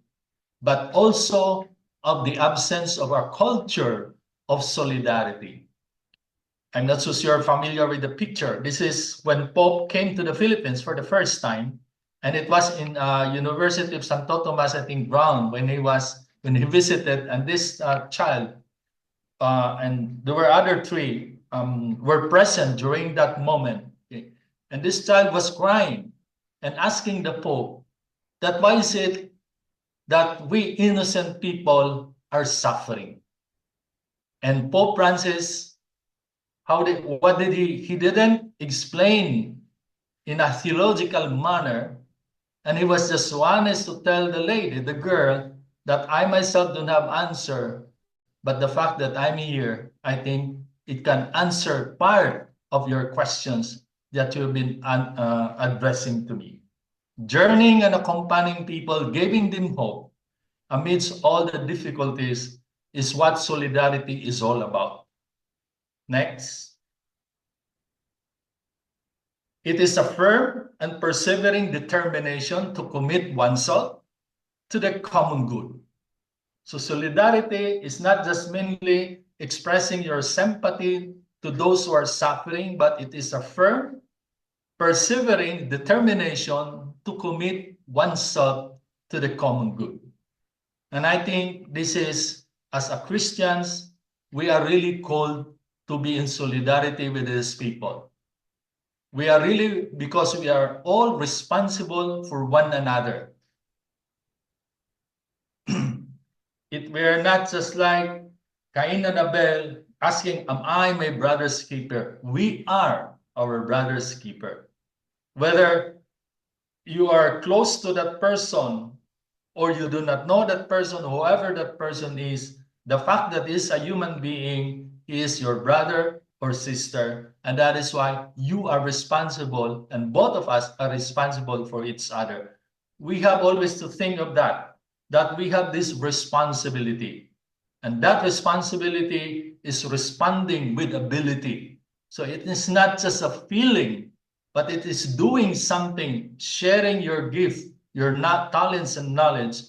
but also of the absence of our culture of solidarity. I'm not so sure you're familiar with the picture. This is when Pope came to the Philippines for the first time, and it was in University of Santo Tomas, I think, ground when he visited, and this child, and there were other three were present during that moment. Okay? And this child was crying and asking the Pope that why is it that we innocent people are suffering? And Pope Francis, what did he didn't explain in a theological manner, and he was just honest to tell the lady, the girl, that I myself don't have answer, but the fact that I'm here, I think it can answer part of your questions that you've been addressing to me. Journeying and accompanying people, giving them hope amidst all the difficulties is what solidarity is all about. Next. It is a firm and persevering determination to commit oneself to the common good. So solidarity is not just mainly expressing your sympathy to those who are suffering, but it is a firm, persevering determination to commit oneself to the common good. And I think this is, as a Christians, we are really called to be in solidarity with these people. We are really, because we are all responsible for one another. We are not just like Cain and Abel asking, am I my brother's keeper? We are our brother's keeper. Whether you are close to that person or you do not know that person, whoever that person is, the fact that he is a human being, he is your brother or sister, and that is why you are responsible, and both of us are responsible for each other. We have always to think of that we have this responsibility, and that responsibility is responding with ability. So it is not just a feeling, but it is doing something, sharing your gift, your talents and knowledge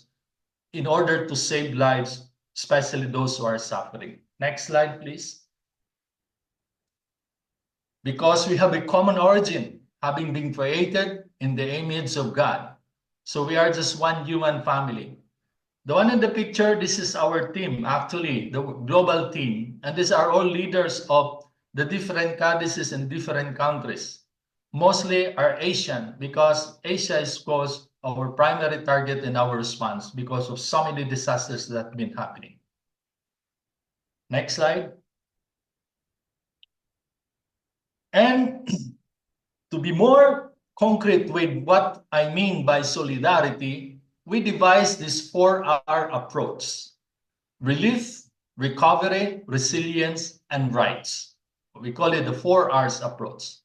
in order to save lives, especially those who are suffering. Next slide, please. Because we have a common origin, having been created in the image of God. So we are just one human family. The one in the picture, this is our team, actually, the global team. And these are all leaders of the different codices in different countries. Mostly are Asian, because Asia is, of course, our primary target in our response because of so many disasters that have been happening. Next slide. And to be more concrete with what I mean by solidarity, we devised this 4R approach: relief, recovery, resilience, and rights. We call it the 4Rs approach.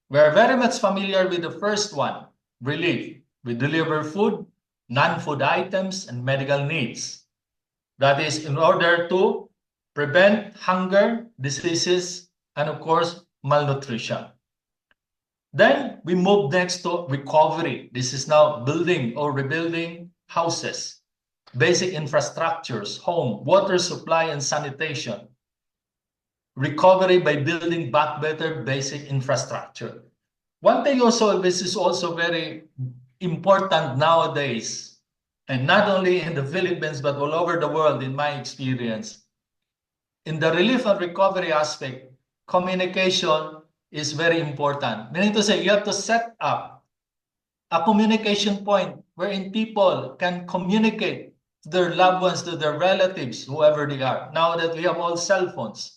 We're very much familiar with the first one, relief. We deliver food, non-food items, and medical needs. That is in order to prevent hunger, diseases, and of course, malnutrition. Then we move next to recovery. This is now building or rebuilding houses, basic infrastructures, home, water supply, and sanitation. Recovery by building back better basic infrastructure. One thing also, this is also very important nowadays, and not only in the Philippines, but all over the world, in my experience. In the relief and recovery aspect, communication is very important. Meaning to say, you have to set up a communication point wherein people can communicate to their loved ones, to their relatives, whoever they are, now that we have all cell phones.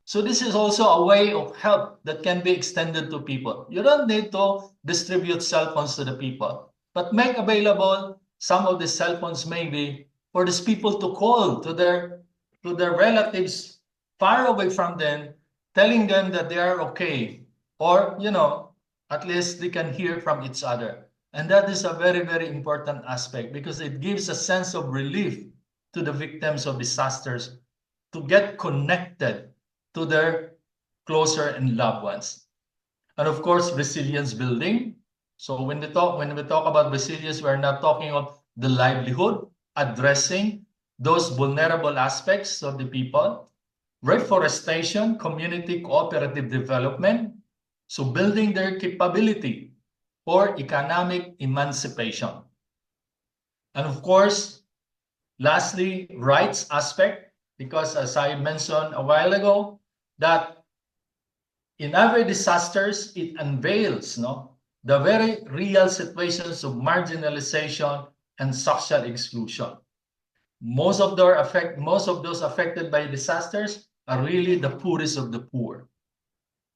So this is also a way of help that can be extended to people. You don't need to distribute cell phones to the people, but make available some of the cell phones maybe for these people to call to their relatives far away from them, telling them that they are okay, or, you know, at least they can hear from each other. And that is a very, very important aspect because it gives a sense of relief to the victims of disasters to get connected to their closer and loved ones. And of course, resilience building. So when we talk about resilience, we're not talking of the livelihood, addressing those vulnerable aspects of the people, reforestation, community cooperative development, so building their capability for economic emancipation. And of course, lastly, rights aspect, because as I mentioned a while ago, that in every disasters, it unveils the very real situations of marginalization and social exclusion. Most of those affected by disasters are really the poorest of the poor.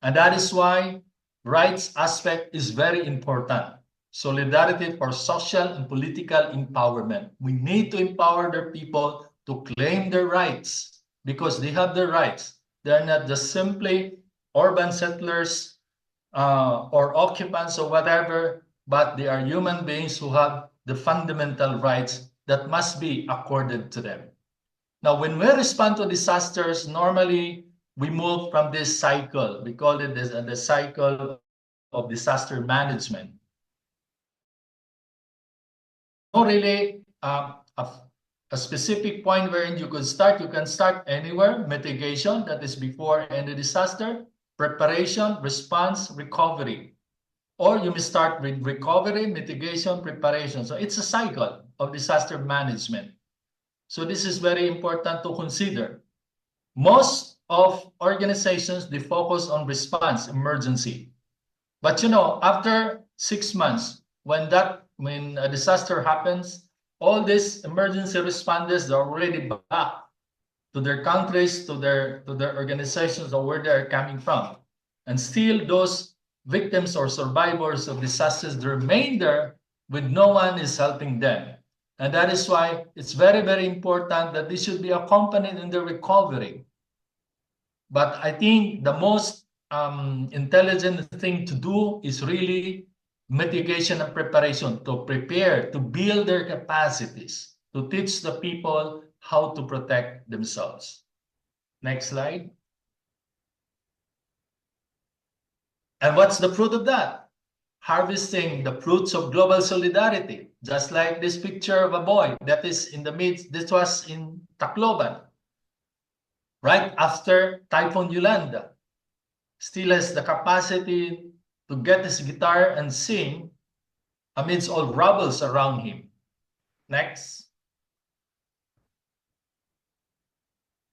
And that is why rights aspect is very important. Solidarity for social and political empowerment. We need to empower their people to claim their rights because they have their rights. They're not just simply urban settlers or occupants or whatever, but they are human beings who have the fundamental rights that must be accorded to them. Now, when we respond to disasters, normally we move from this cycle. We call it the cycle of disaster management. No really a specific point wherein you can start anywhere. Mitigation, that is before any disaster, preparation, response, recovery. Or you may start with recovery, mitigation, preparation. So it's a cycle of disaster management. So this is very important to consider. Most of organizations, they focus on response, emergency. But you know, after 6 months, when a disaster happens, all these emergency responders are already back to their countries, to their organizations, or where they are coming from. And still those victims or survivors of disasters, they remain there with no one is helping them. And that is why it's very, very important that they should be accompanied in their recovery. But I think the most intelligent thing to do is really mitigation and preparation, to prepare, to build their capacities, to teach the people how to protect themselves. Next slide. And what's the fruit of that? harvesting the fruits of global solidarity, just like this picture of a boy that is in the midst. This was in Tacloban, right after Typhoon Yolanda. Still has the capacity to get his guitar and sing amidst all rubbles around him. Next.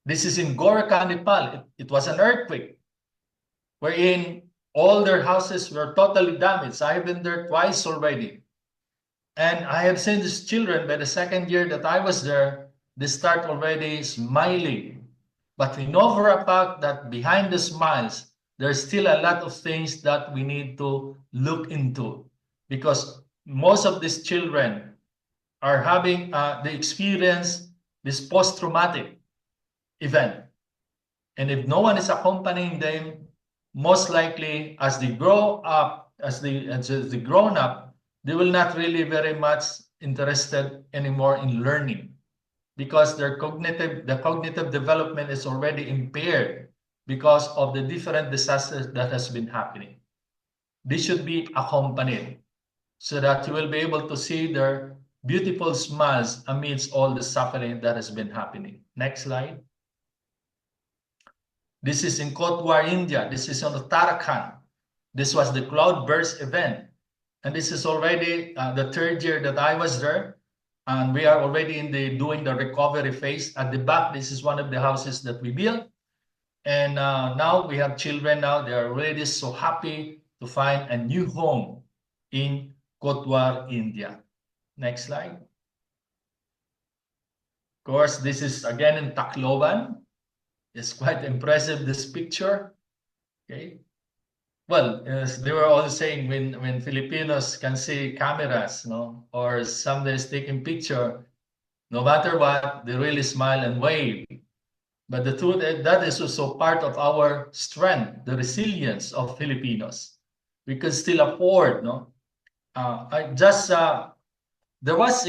This is in Gorkha, Nepal. It was an earthquake wherein all their houses were totally damaged. I have been there twice already. And I have seen these children by the second year that I was there, they start already smiling. But we know for a fact that behind the smiles, there's still a lot of things that we need to look into, because most of these children are having the experience this post-traumatic event. And if no one is accompanying them, most likely as they grow up, as they grown up, they will not really very much interested anymore in learning, because the cognitive development is already impaired because of the different disasters that has been happening. This should be accompanied so that you will be able to see their beautiful smiles amidst all the suffering that has been happening. Next slide. This is in Kotwar, India. This is on Uttarakhand. This was the cloudburst event. And this is already the third year that I was there. And we are already in doing the recovery phase. At the back, this is one of the houses that we built. And now we have children now. They are already so happy to find a new home in Kotwar, India. Next slide. Of course, this is again in Tacloban. It's quite impressive, this picture. Okay. Well, as they were all saying, when Filipinos can see cameras, no, or somebody is taking picture, no matter what, they really smile and wave. But the truth is that is also part of our strength, the resilience of Filipinos. We can still afford, no. There was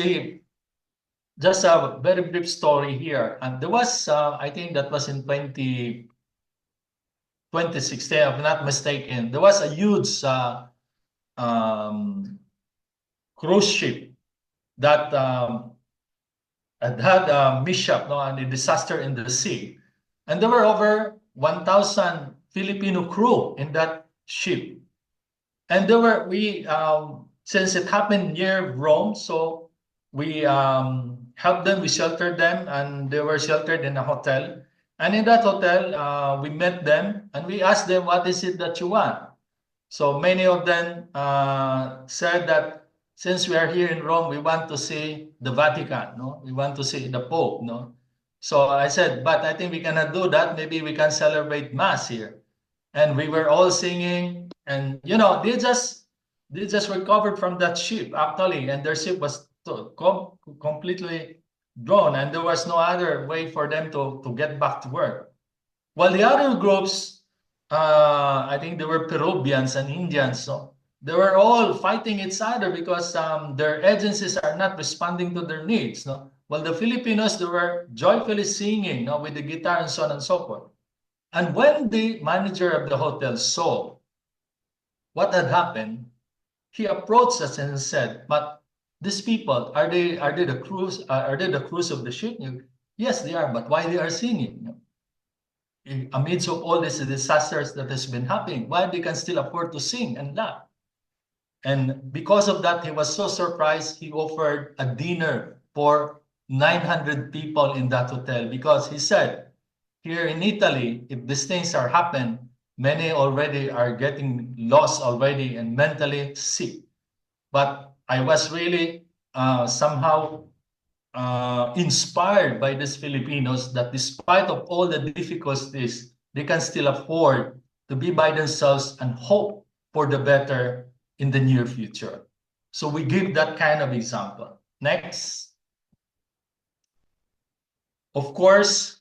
just a very brief story here, and there was I think that was in 2016, if I'm not mistaken. There was a huge cruise ship that had a mishap, no, and a disaster in the sea, and there were over 1,000 Filipino crew in that ship, and there were since it happened near Rome, so we helped them, we sheltered them, and they were sheltered in a hotel. And in that hotel, we met them and we asked them, what is it that you want? So many of them said that since we are here in Rome, we want to see the Vatican, no? We want to see the Pope, no? So I said, but I think we cannot do that. Maybe we can celebrate Mass here. And we were all singing, and you know, they just recovered from that ship actually, and their ship was completely drawn, and there was no other way for them to get back to work. While the other groups, I think they were Peruvians and Indians, so they were all fighting each other because their agencies are not responding to their needs. No? While the Filipinos, they were joyfully singing, no, with the guitar and so on and so forth. And when the manager of the hotel saw what had happened, he approached us and said, but these people, are they the crews of the ship? Yes, they are, but why they are singing? Amidst of all these disasters that has been happening, why they can still afford to sing and laugh? And because of that, he was so surprised, he offered a dinner for 900 people in that hotel, because he said, here in Italy, if these things are happening, many already are getting lost already and mentally sick. But I was really somehow inspired by these Filipinos that despite of all the difficulties, they can still afford to be by themselves and hope for the better in the near future. So we give that kind of example. Next. Of course,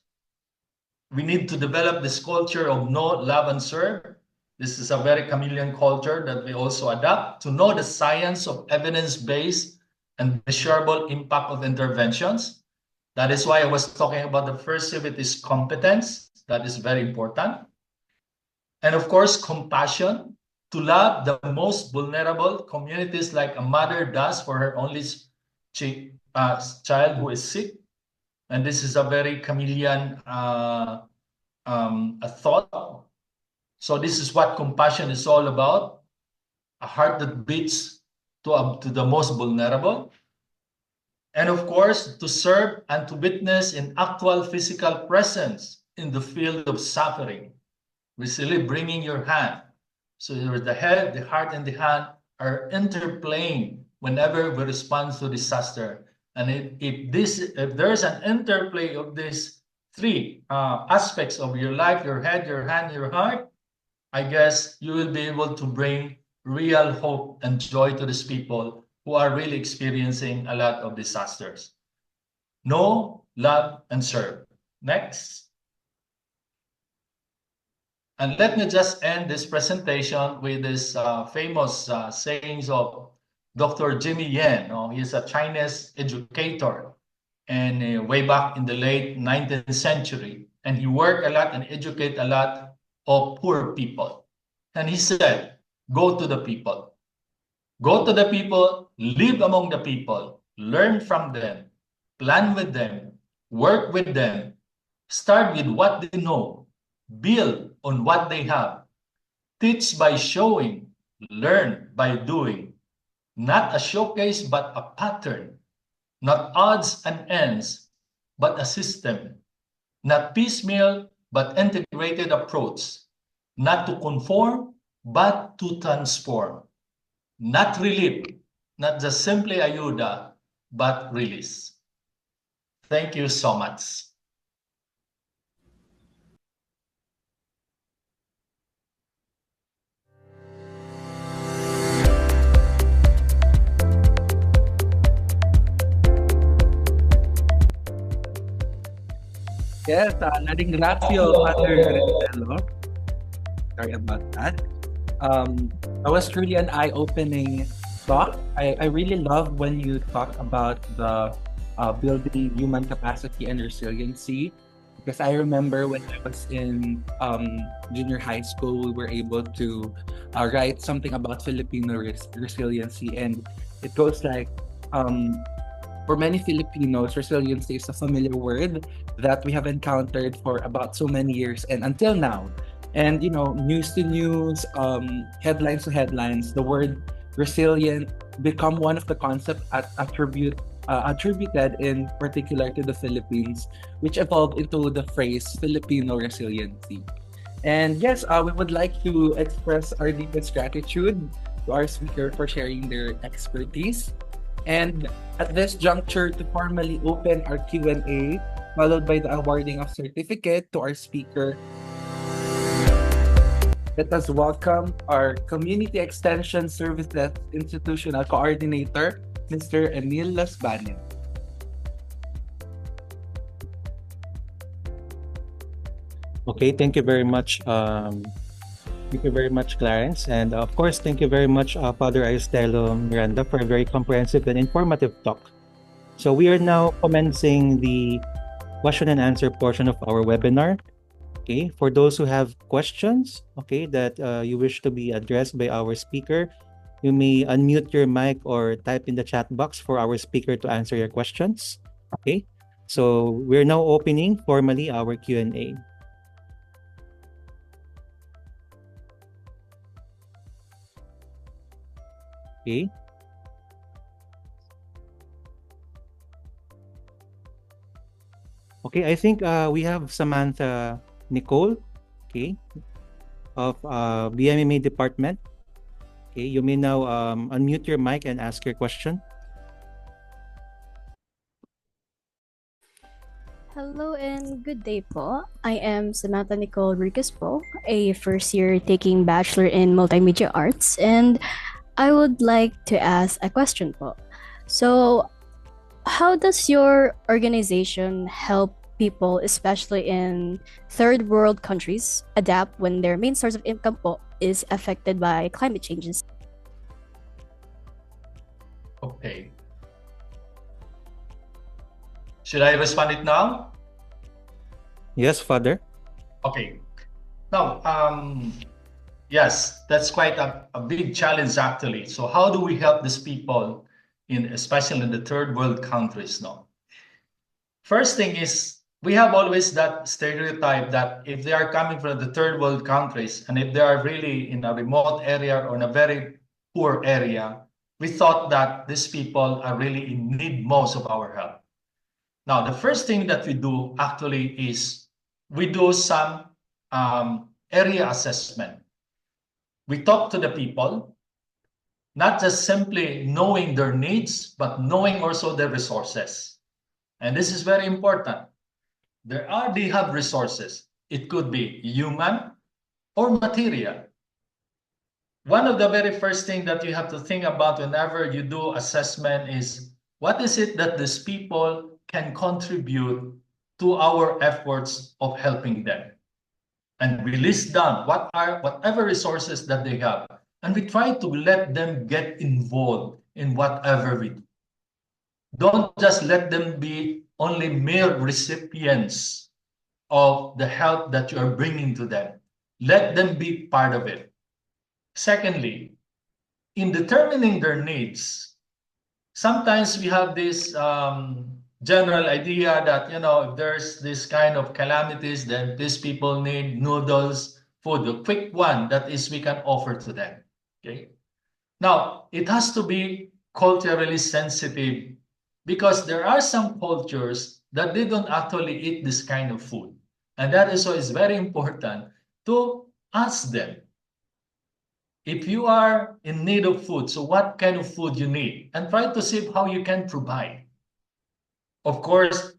we need to develop this culture of know, love, and serve. This is a very chameleon culture that we also adopt to know the science of evidence-based and measurable impact of interventions. That is why I was talking about the first of it is competence. That is very important. And of course, compassion. to love the most vulnerable communities like a mother does for her only child who is sick. And this is a very chameleon a thought. So this is what compassion is all about, a heart that beats to the most vulnerable. And of course, to serve and to witness in actual physical presence in the field of suffering. Really bringing your hand. So the head, the heart, and the hand are interplaying whenever we respond to disaster. And if there's an interplay of these three aspects of your life, your head, your hand, your heart, I guess you will be able to bring real hope and joy to these people who are really experiencing a lot of disasters. Know, love, and serve. Next. And let me just end this presentation with this famous sayings of Dr. Jimmy Yan. He's a Chinese educator, and way back in the late 19th century. And he worked a lot and educated a lot of poor people. And he said, go to the people. Go to the people, live among the people, learn from them, plan with them, work with them, start with what they know, build on what they have, teach by showing, learn by doing. Not a showcase, but a pattern. Not odds and ends, but a system. Not piecemeal, but integrated approach. Not to conform, but to transform. Not relief, not just simply ayuda, but release. Thank you so much. Yes, naring Gracio, Father Renzello. Sorry about that. That was truly an eye-opening talk. I really love when you talk about the building human capacity and resiliency, because I remember when I was in junior high school, we were able to write something about Filipino resiliency, and it goes like, for many Filipinos, resiliency is a familiar word that we have encountered for about so many years and until now. And news to news, headlines to headlines, the word resilient become one of the concepts attributed in particular to the Philippines, which evolved into the phrase Filipino resiliency. And yes, we would like to express our deepest gratitude to our speaker for sharing their expertise. And at this juncture, to formally open our Q&A, followed by the awarding of certificate to our speaker, let us welcome our Community Extension Services Institutional Coordinator, Mr. Emil Lasbanen. Okay, thank you very much. Thank you very much, Clarence. And of course, thank you very much, Father Aistelo Miranda, for a very comprehensive and informative talk. So we are now commencing the question and answer portion of our webinar. Okay, for those who have questions, okay, that you wish to be addressed by our speaker, you may unmute your mic or type in the chat box for our speaker to answer your questions. Okay, so we're now opening formally our Q&A. Okay. Okay, I think we have Samantha Nicole, okay, of BMMA department. Okay, you may now unmute your mic and ask your question. Hello and good day po. I am Samantha Nicole Riquez po, a first year taking Bachelor in Multimedia Arts, and I would like to ask a question po. So, how does your organization help people, especially in third world countries, adapt when their main source of income po is affected by climate changes? Okay. Should I respond it now? Yes, Father. Okay. Now, Yes, that's quite a big challenge actually. So how do we help these people especially in the third world countries now? First thing is we have always that stereotype that if they are coming from the third world countries and if they are really in a remote area or in a very poor area, we thought that these people are really in need most of our help. Now, the first thing that we do actually is we do some area assessment. We talk to the people, not just simply knowing their needs, but knowing also their resources. And this is very important. They have resources. It could be human or material. One of the very first things that you have to think about whenever you do assessment is what is it that these people can contribute to our efforts of helping them? And we list down whatever resources that they have. And we try to let them get involved in whatever we do. Don't just let them be only mere recipients of the help that you are bringing to them. Let them be part of it. Secondly, in determining their needs, sometimes we have this general idea that, if there's this kind of calamities, then these people need noodles, food, the quick one that is we can offer to them. Okay. Now, it has to be culturally sensitive because there are some cultures that they don't actually eat this kind of food. And that is why it's very important to ask them, if you are in need of food, so what kind of food you need? And try to see how you can provide. Of course,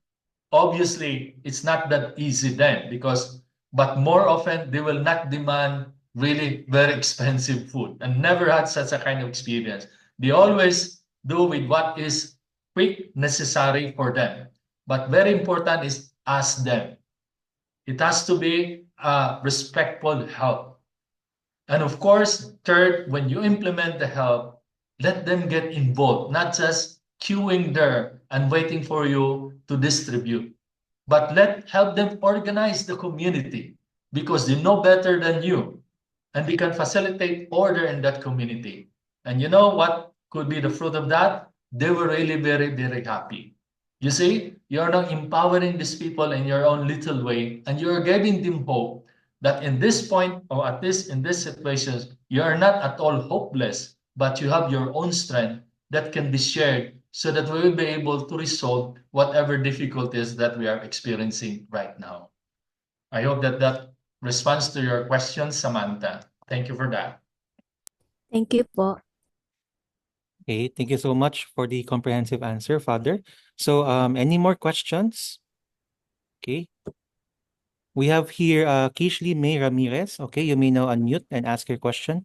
obviously, it's not that easy then but more often they will not demand really very expensive food and never had such a kind of experience. They always do with what is quick, necessary for them. But very important is ask them. It has to be a respectful help. And of course, third, when you implement the help, let them get involved, not just queuing there and waiting for you to distribute, but help them organize the community because they know better than you and they can facilitate order in that community. And you know what could be the fruit of that? They were really very, very happy. You see, you're now empowering these people in your own little way and you're giving them hope that in this point, or at least in this situation, you are not at all hopeless, but you have your own strength that can be shared so that we will be able to resolve whatever difficulties that we are experiencing right now. I hope that responds to your question, Samantha. Thank you for that. Thank you po. Okay, thank you so much for the comprehensive answer, Father. So, any more questions? Okay. We have here Kishli May Ramirez. Okay, you may now unmute and ask your question.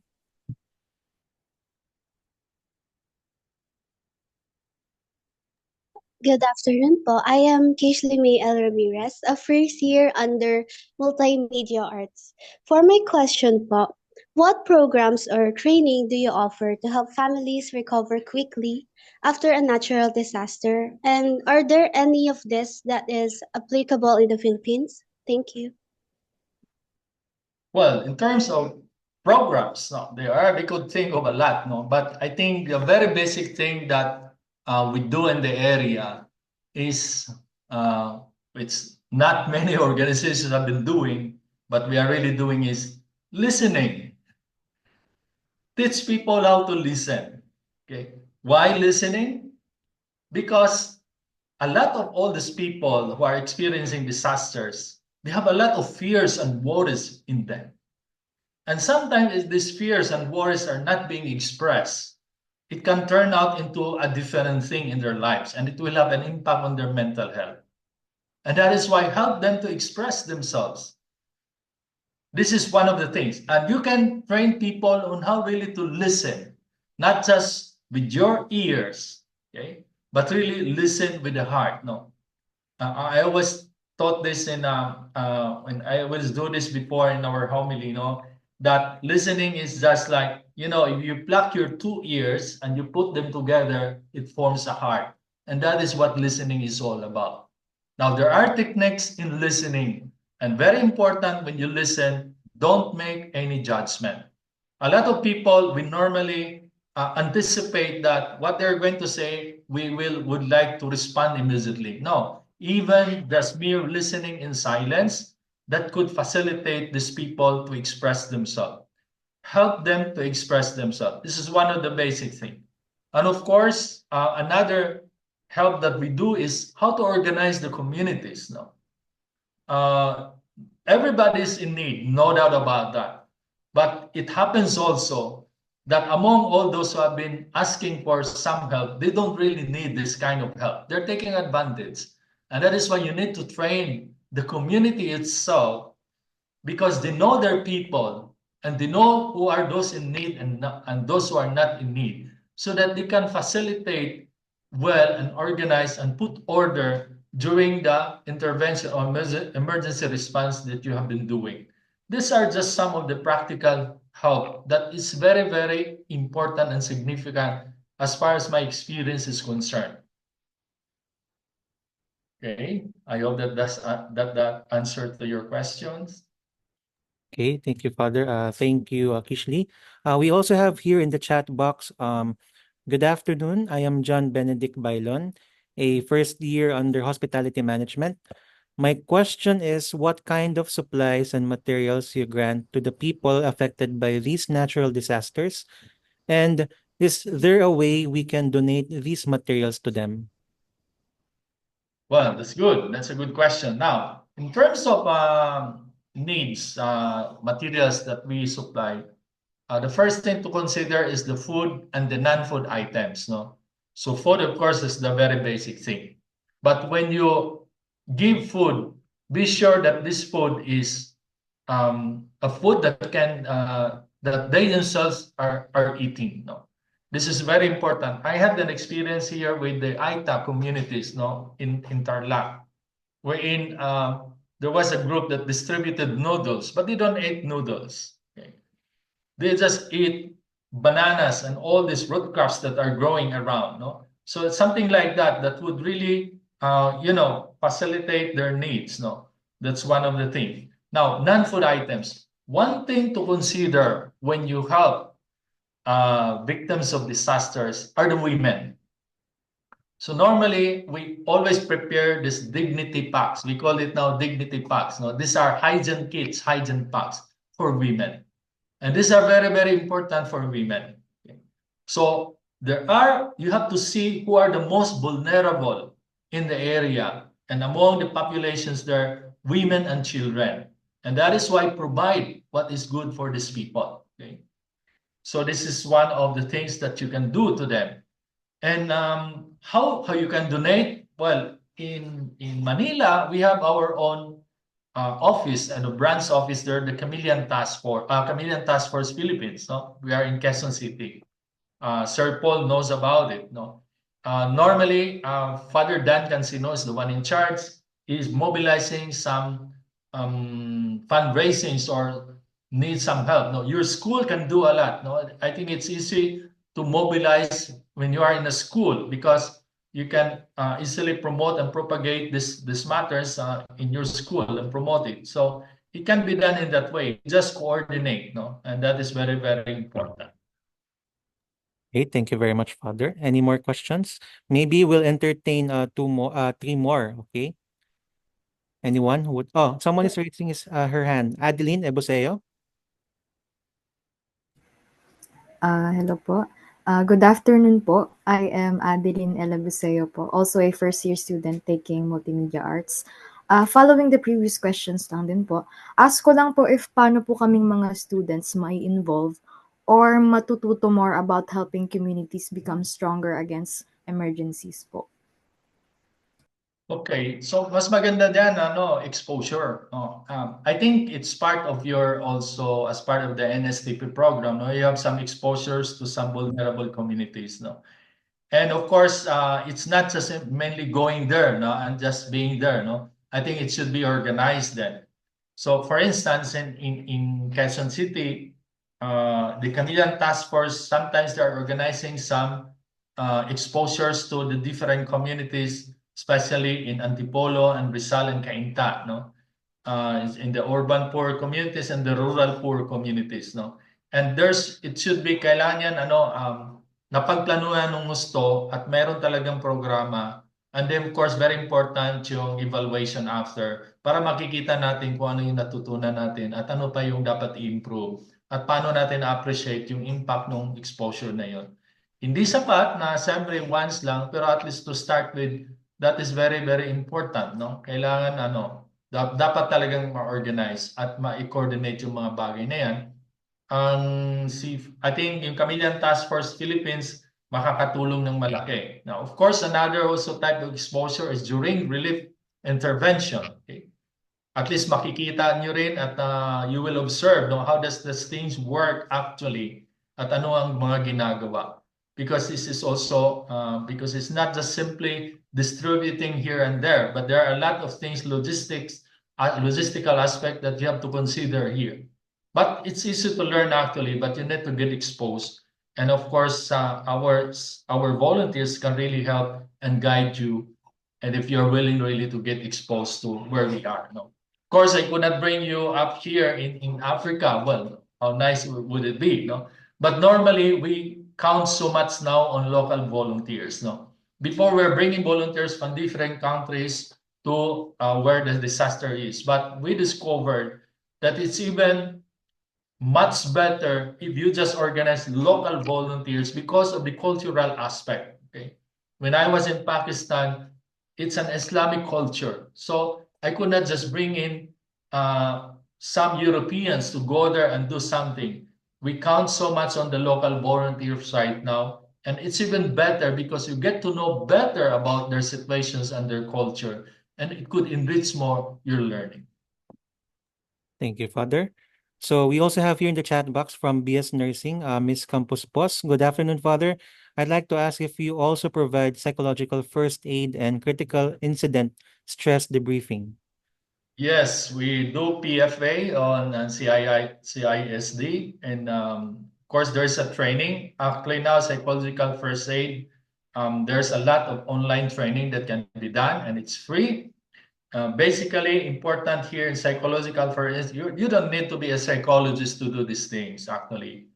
Good afternoon po. I am Kishley May L. Ramirez, a first year under Multimedia Arts. For my question po, what programs or training do you offer to help families recover quickly after a natural disaster? And are there any of this that is applicable in the Philippines? Thank you. Well, in terms of programs, we could think of a lot, but I think the very basic thing that we do in the area is it's not many organizations have been doing, but we are really doing is listening. Teach people how to listen. Okay, why listening? Because a lot of all these people who are experiencing disasters, they have a lot of fears and worries in them. And sometimes these fears and worries are not being expressed. It can turn out into a different thing in their lives, and it will have an impact on their mental health. And that is why help them to express themselves. This is one of the things. And you can train people on how really to listen, not just with your ears, okay, but really listen with the heart. I always taught this when I always do this before in our homily, that listening is just like, if you pluck your two ears and you put them together, it forms a heart. And that is what listening is all about. Now, there are techniques in listening. And very important when you listen, don't make any judgment. A lot of people, we normally anticipate that what they're going to say, would like to respond immediately. No, even just mere listening in silence, that could facilitate these people to express themselves. Help them to express themselves. This is one of the basic things. And of course, another help that we do is how to organize the communities. No, everybody's in need, no doubt about that. But it happens also that among all those who have been asking for some help, they don't really need this kind of help. They're taking advantage. And that is why you need to train the community itself, because they know their people and they know who are those in need and those who are not in need, so that they can facilitate well and organize and put order during the intervention or emergency response that you have been doing. These are just some of the practical help that is very, very important and significant as far as my experience is concerned. Okay, I hope that that answer to your questions. Okay, thank you, Father. Thank you, Kishli. We also have here in the chat box, good afternoon. I am John Benedict Bailon, a first year under hospitality management. My question is, what kind of supplies and materials you grant to the people affected by these natural disasters? And is there a way we can donate these materials to them? Well, that's good. That's a good question. Now, in terms of needs, materials that we supply, the first thing to consider is the food and the non-food items. No, so food, of course, is the very basic thing. But when you give food, be sure that this food is a food that can that they themselves are eating. No, this is very important. I had an experience here with the Aita communities, no, in Tarlac, wherein there was a group that distributed noodles, but they don't eat noodles. Okay? They just eat bananas and all these root crops that are growing around. No, so it's something like that that would really facilitate their needs. No, that's one of the things. Now, non-food items. One thing to consider when you help victims of disasters are the women. So normally, we always prepare this dignity packs. We call it now dignity packs. No, these are hygiene kits, hygiene packs for women. And these are very, very important for women. Okay. So you have to see who are the most vulnerable in the area. And among the populations there, women and children. And that is why provide what is good for these people. Okay. So this is one of the things that you can do to them. And how you can donate? Well, in Manila, we have our own office and a branch office there, the Chameleon Task Force Philippines. No, we are in Quezon City. Sir Paul knows about it. No, normally Father Dan Cancino is the one in charge. He's mobilizing some fundraisings or need some help. No, your school can do a lot. No, I think it's easy to mobilize when you are in a school, because you can easily promote and propagate these matters in your school and promote it. So it can be done in that way. Just coordinate, no, and that is very, very important. Okay, thank you very much, Father. Any more questions? Maybe we'll entertain three more. Okay. Anyone who would? Oh, someone is raising her hand. Adeline Eboseo. Hello po. Good afternoon po. I am Adeline Elabuseo po, also a first-year student taking multimedia arts. Following the previous questions lang din po, ask ko lang po if paano po kaming mga students may involve or matututo more about helping communities become stronger against emergencies po. Okay, so mas maganda diyan exposure. I think it's part of your also as part of the NSTP program. No, you have some exposures to some vulnerable communities. No, and of course it's not just mainly going there, no, and just being there. No, I think it should be organized then. So, for instance, in Quezon City, the Chameleon Task Force sometimes they are organizing some exposures to the different communities, especially in Antipolo and Rizal and Cainta, no, in the urban poor communities and the rural poor communities, no. And it should be kailangan napagplanuhan ng gusto at meron talagang programa. And then of course, very important yung evaluation after para makikita natin kung ano yung natutunan natin at ano pa yung dapat i-improve at paano natin appreciate yung impact ng exposure na yun. Hindi sapat na siyempre once lang, pero at least to start with, that is very, very important. No? Kailangan dapat talagang ma-organize at ma-coordinate yung mga bagay na yan. I think yung Chameleon Task Force Philippines makakatulong ng malaki. Now, of course, another also type of exposure is during relief intervention. Okay? At least makikita nyo rin at you will observe how does these things work actually at ano ang mga ginagawa. Because this is also, because it's not just simply distributing here and there, but there are a lot of things, logistical aspect that you have to consider here. But it's easy to learn actually, but you need to get exposed. And of course, our volunteers can really help and guide you. And if you're willing really to get exposed to where we are. No? Of course, I could not bring you up here in Africa. Well, how nice would it be? No? But normally we count so much now on local volunteers. No? Before we're bringing volunteers from different countries to where the disaster is. But we discovered that it's even much better if you just organize local volunteers because of the cultural aspect. Okay, when I was in Pakistan, it's an Islamic culture, so I could not just bring in some Europeans to go there and do something. We count so much on the local volunteers right now, and it's even better because you get to know better about their situations and their culture, and it could enrich more your learning. Thank you, Father. So we also have here in the chat box from BS Nursing, Ms. Campos Pos. Good afternoon, Father. I'd like to ask if you also provide psychological first aid and critical incident stress debriefing. Yes, we do PFA on CISD, and of course there's a training. Actually now, psychological first aid, there's a lot of online training that can be done, and it's free. Basically, important here in psychological first aid, you don't need to be a psychologist to do these things, actually.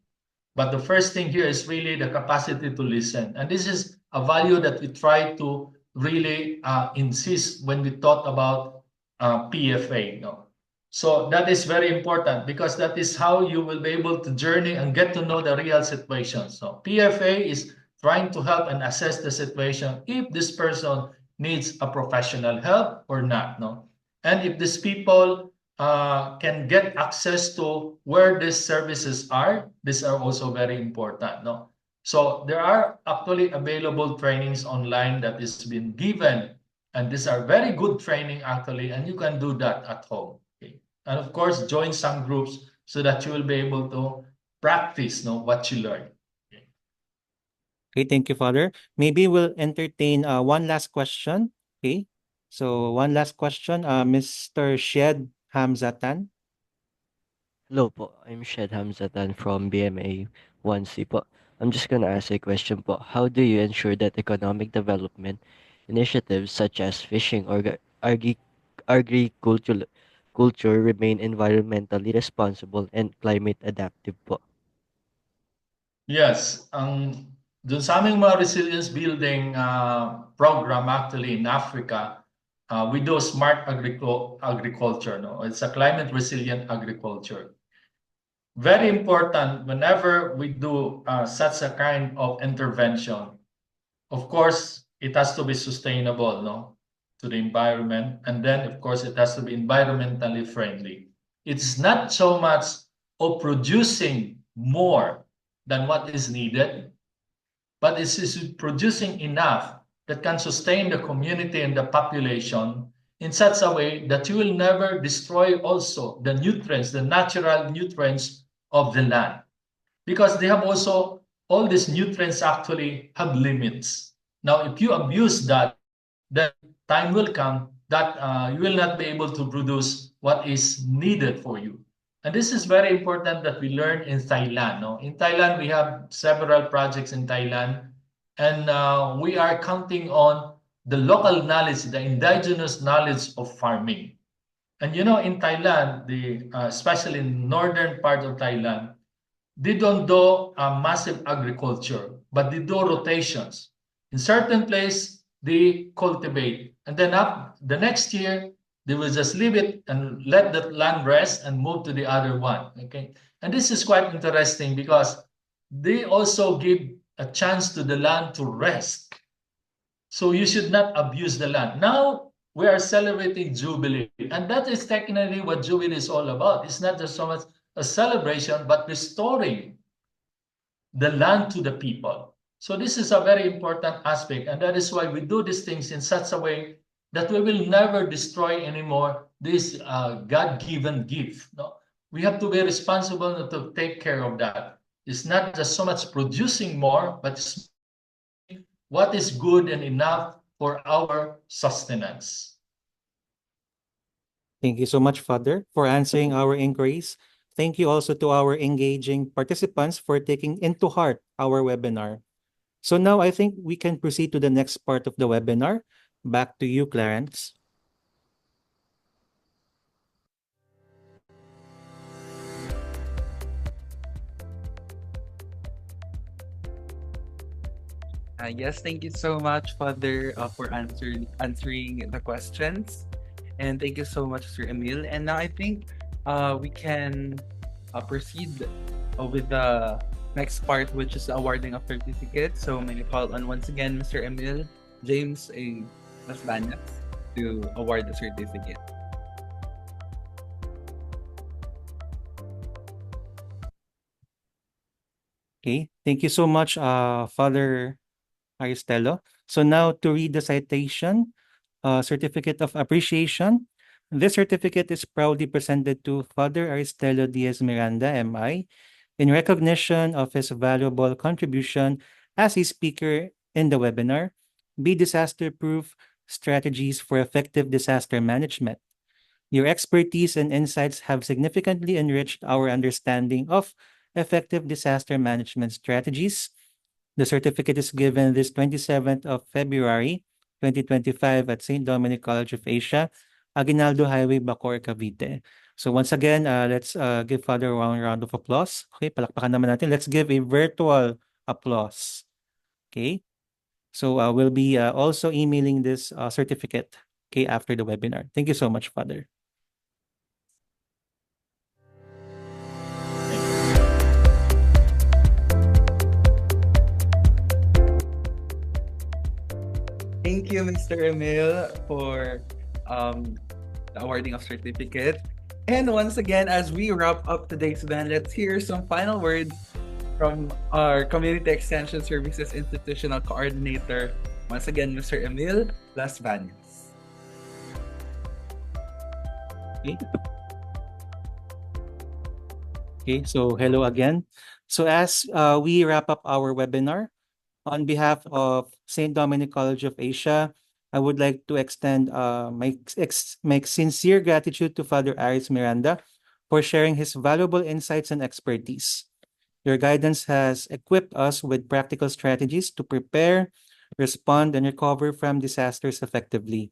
But the first thing here is really the capacity to listen. And this is a value that we try to really insist when we talk about PFA. No? So that is very important because that is how you will be able to journey and get to know the real situation. So PFA is trying to help and assess the situation if this person needs a professional help or not. No? And if these people can get access to where these services are, these are also very important. No? So there are actually available trainings online that is being given, and these are very good training actually, and you can do that at home. Okay? And of course, join some groups so that you will be able to practice what you learn. Okay, thank you, Father. Maybe we'll entertain one last question. Okay, so one last question, Mr. Shed Hamzatan. Hello po, I'm Shed Hamzatan from BMA 1C po. I'm just gonna ask a question po. How do you ensure that economic development initiatives such as fishing or agriculture remain environmentally responsible and climate adaptive po? Yes, dun sa aming mga resilience building program actually in Africa, we do smart agriculture. No? It's a climate resilient agriculture. Very important whenever we do such a kind of intervention. Of course, it has to be sustainable, to the environment, and then of course it has to be environmentally friendly. It's not so much of producing more than what is needed, but it's producing enough that can sustain the community and the population in such a way that you will never destroy also the nutrients, the natural nutrients of the land. Because they have also, all these nutrients actually have limits. Now, if you abuse that, then time will come that you will not be able to produce what is needed for you. And this is very important that we learn in Thailand. No? In Thailand, we have several projects in Thailand, and we are counting on the local knowledge, the indigenous knowledge of farming. And in Thailand, especially in northern part of Thailand, they don't do massive agriculture, but they do rotations. In certain place, they cultivate, and then up the next year, they will just leave it and let the land rest and move to the other one. Okay, and this is quite interesting because they also give a chance to the land to rest. So you should not abuse the land. Now we are celebrating Jubilee, and that is technically what Jubilee is all about. It's not just so much a celebration, but restoring the land to the people. So this is a very important aspect, and that is why we do these things in such a way that we will never destroy anymore this God-given gift. No? We have to be responsible to take care of that. It's not just so much producing more, but it's what is good and enough for our sustenance. Thank you so much, Father, for answering our inquiries. Thank you also to our engaging participants for taking into heart our webinar. So now I think we can proceed to the next part of the webinar. Back to you, Clarence. Yes, thank you so much, Father, for answering the questions. And thank you so much, Sir Emil. And now I think we can proceed with the next part, which is the awarding of certificates. So may I call on once again Mr. Emil James A. Lasbanas to award the certificate. Okay, thank you so much, Father Aristelo. So now to read the citation, Certificate of Appreciation. This certificate is proudly presented to Father Aristelo Diaz Miranda, MI, in recognition of his valuable contribution as a speaker in the webinar, Be Disaster-Proof Strategies for Effective Disaster Management. Your expertise and insights have significantly enriched our understanding of effective disaster management strategies. The certificate is given this 27th of February, 2025 at St. Dominic College of Asia, Aguinaldo Highway, Bacoor, Cavite. So once again, let's give Father one round of applause. Okay, palakpakan naman natin. Let's give a virtual applause. Okay. So we'll be also emailing this certificate, okay, after the webinar. Thank you so much, Father. Thank you, Mr. Emil, for the awarding of certificate. And once again, as we wrap up today's event, let's hear some final words from our Community Extension Services Institutional Coordinator, once again, Mr. Emil Lasbanas. Okay. Okay, so hello again. So as we wrap up our webinar, on behalf of St. Dominic College of Asia, I would like to extend my sincere gratitude to Father Aris Miranda for sharing his valuable insights and expertise. Your guidance has equipped us with practical strategies to prepare, respond, and recover from disasters effectively.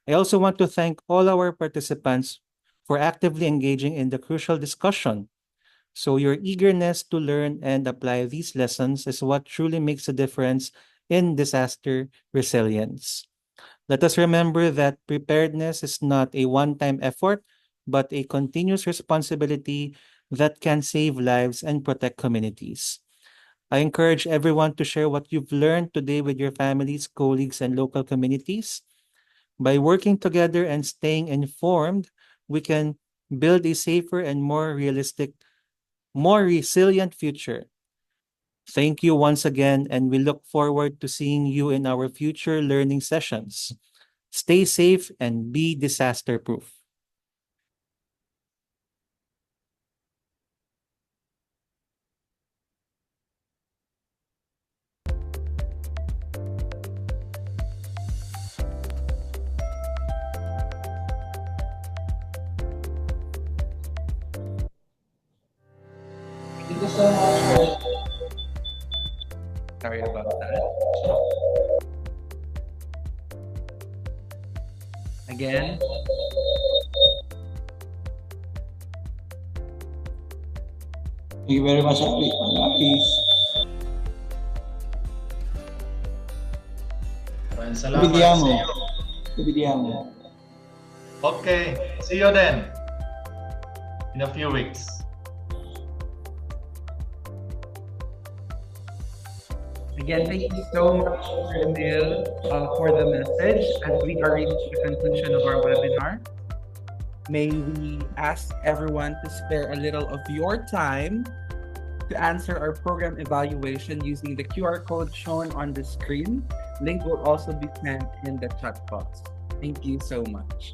I also want to thank all our participants for actively engaging in the crucial discussion. So your eagerness to learn and apply these lessons is what truly makes a difference in disaster resilience. Let us remember that preparedness is not a one-time effort, but a continuous responsibility that can save lives and protect communities. I encourage everyone to share what you've learned today with your families, colleagues, and local communities. By working together and staying informed, we can build a safer and more resilient future. Thank you once again, and we look forward to seeing you in our future learning sessions. Stay safe and be disaster-proof. Thank you so much. Sorry about that. Again, Thank you very much, Aris. Maraming salamat Ibidihan sa mo. iyo. Ibidihan mo. Okay, see you then in a few weeks. Again, thank you so much, Emil, for the message. As we are reaching the conclusion of our webinar, may we ask everyone to spare a little of your time to answer our program evaluation using the QR code shown on the screen. Link will also be sent in the chat box. Thank you so much.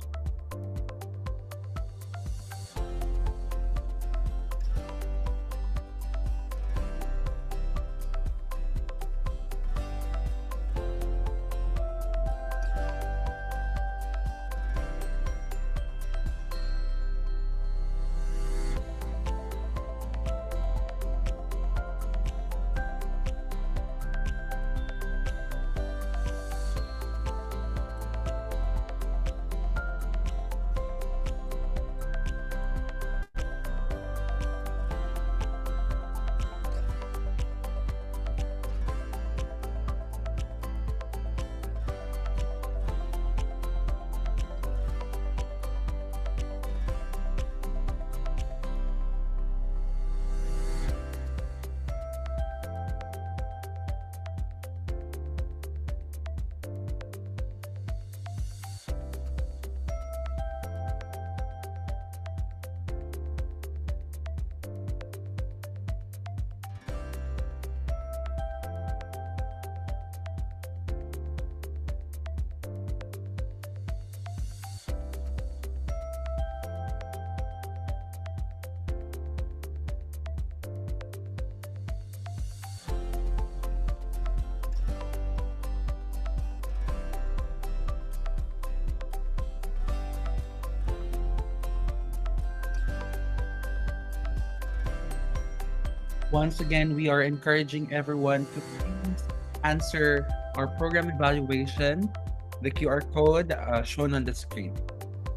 Once again, we are encouraging everyone to please answer our program evaluation, the QR code shown on the screen.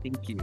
Thank you.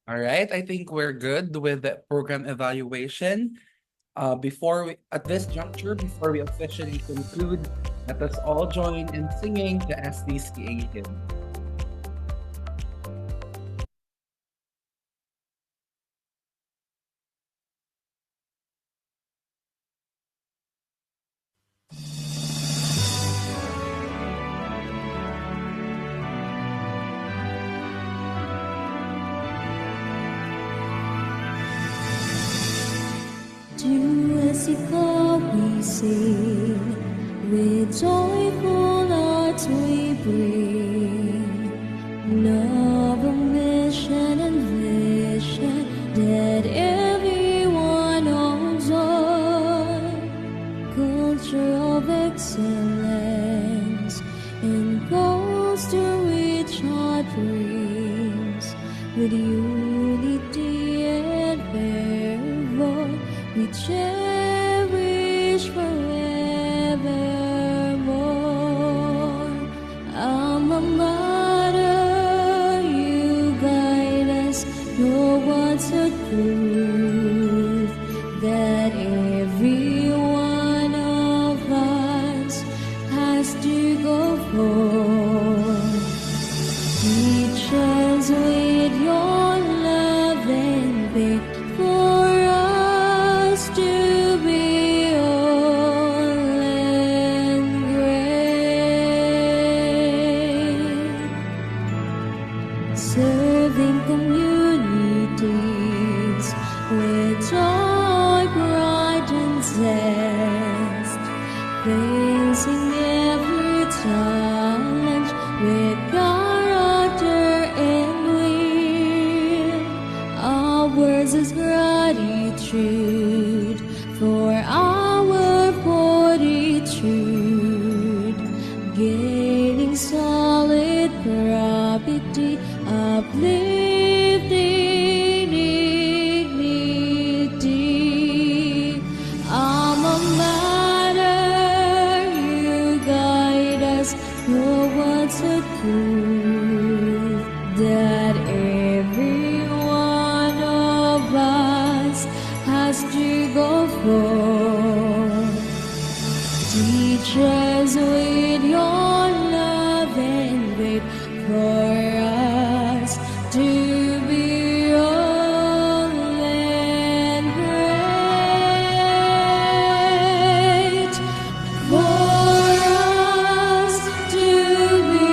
All right, I think we're good with the program evaluation. At this juncture, before we officially conclude, let us all join in singing the SDCA hymn. To as ikaw we sing, with joyful hearts we bring love, a mission and vision that everyone holds on, culture of excellence and goals to reach our dreams with unity and fervor. We cherish forevermore. Alma Mater, you guide us towards a truth that is ours is gratitude for our fortitude, gaining solid property, uplifting dignity. Alma mater, you guide us towards the truth that every one of us has to go for. Teach us with your love and wait for us to be all and great. For us to be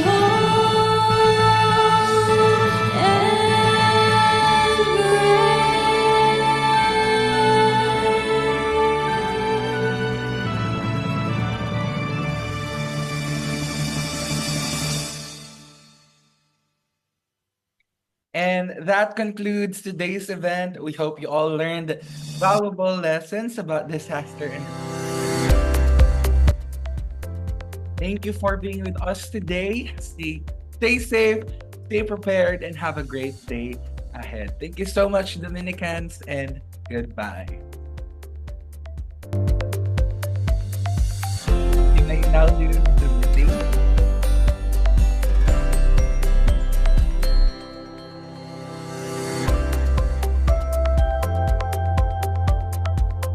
whole and And that concludes today's event. We hope you all learned valuable lessons about disaster and thank you for being with us today. Stay safe, stay prepared, and have a great day ahead. Thank you so much, Dominicans, and goodbye. You may now leave.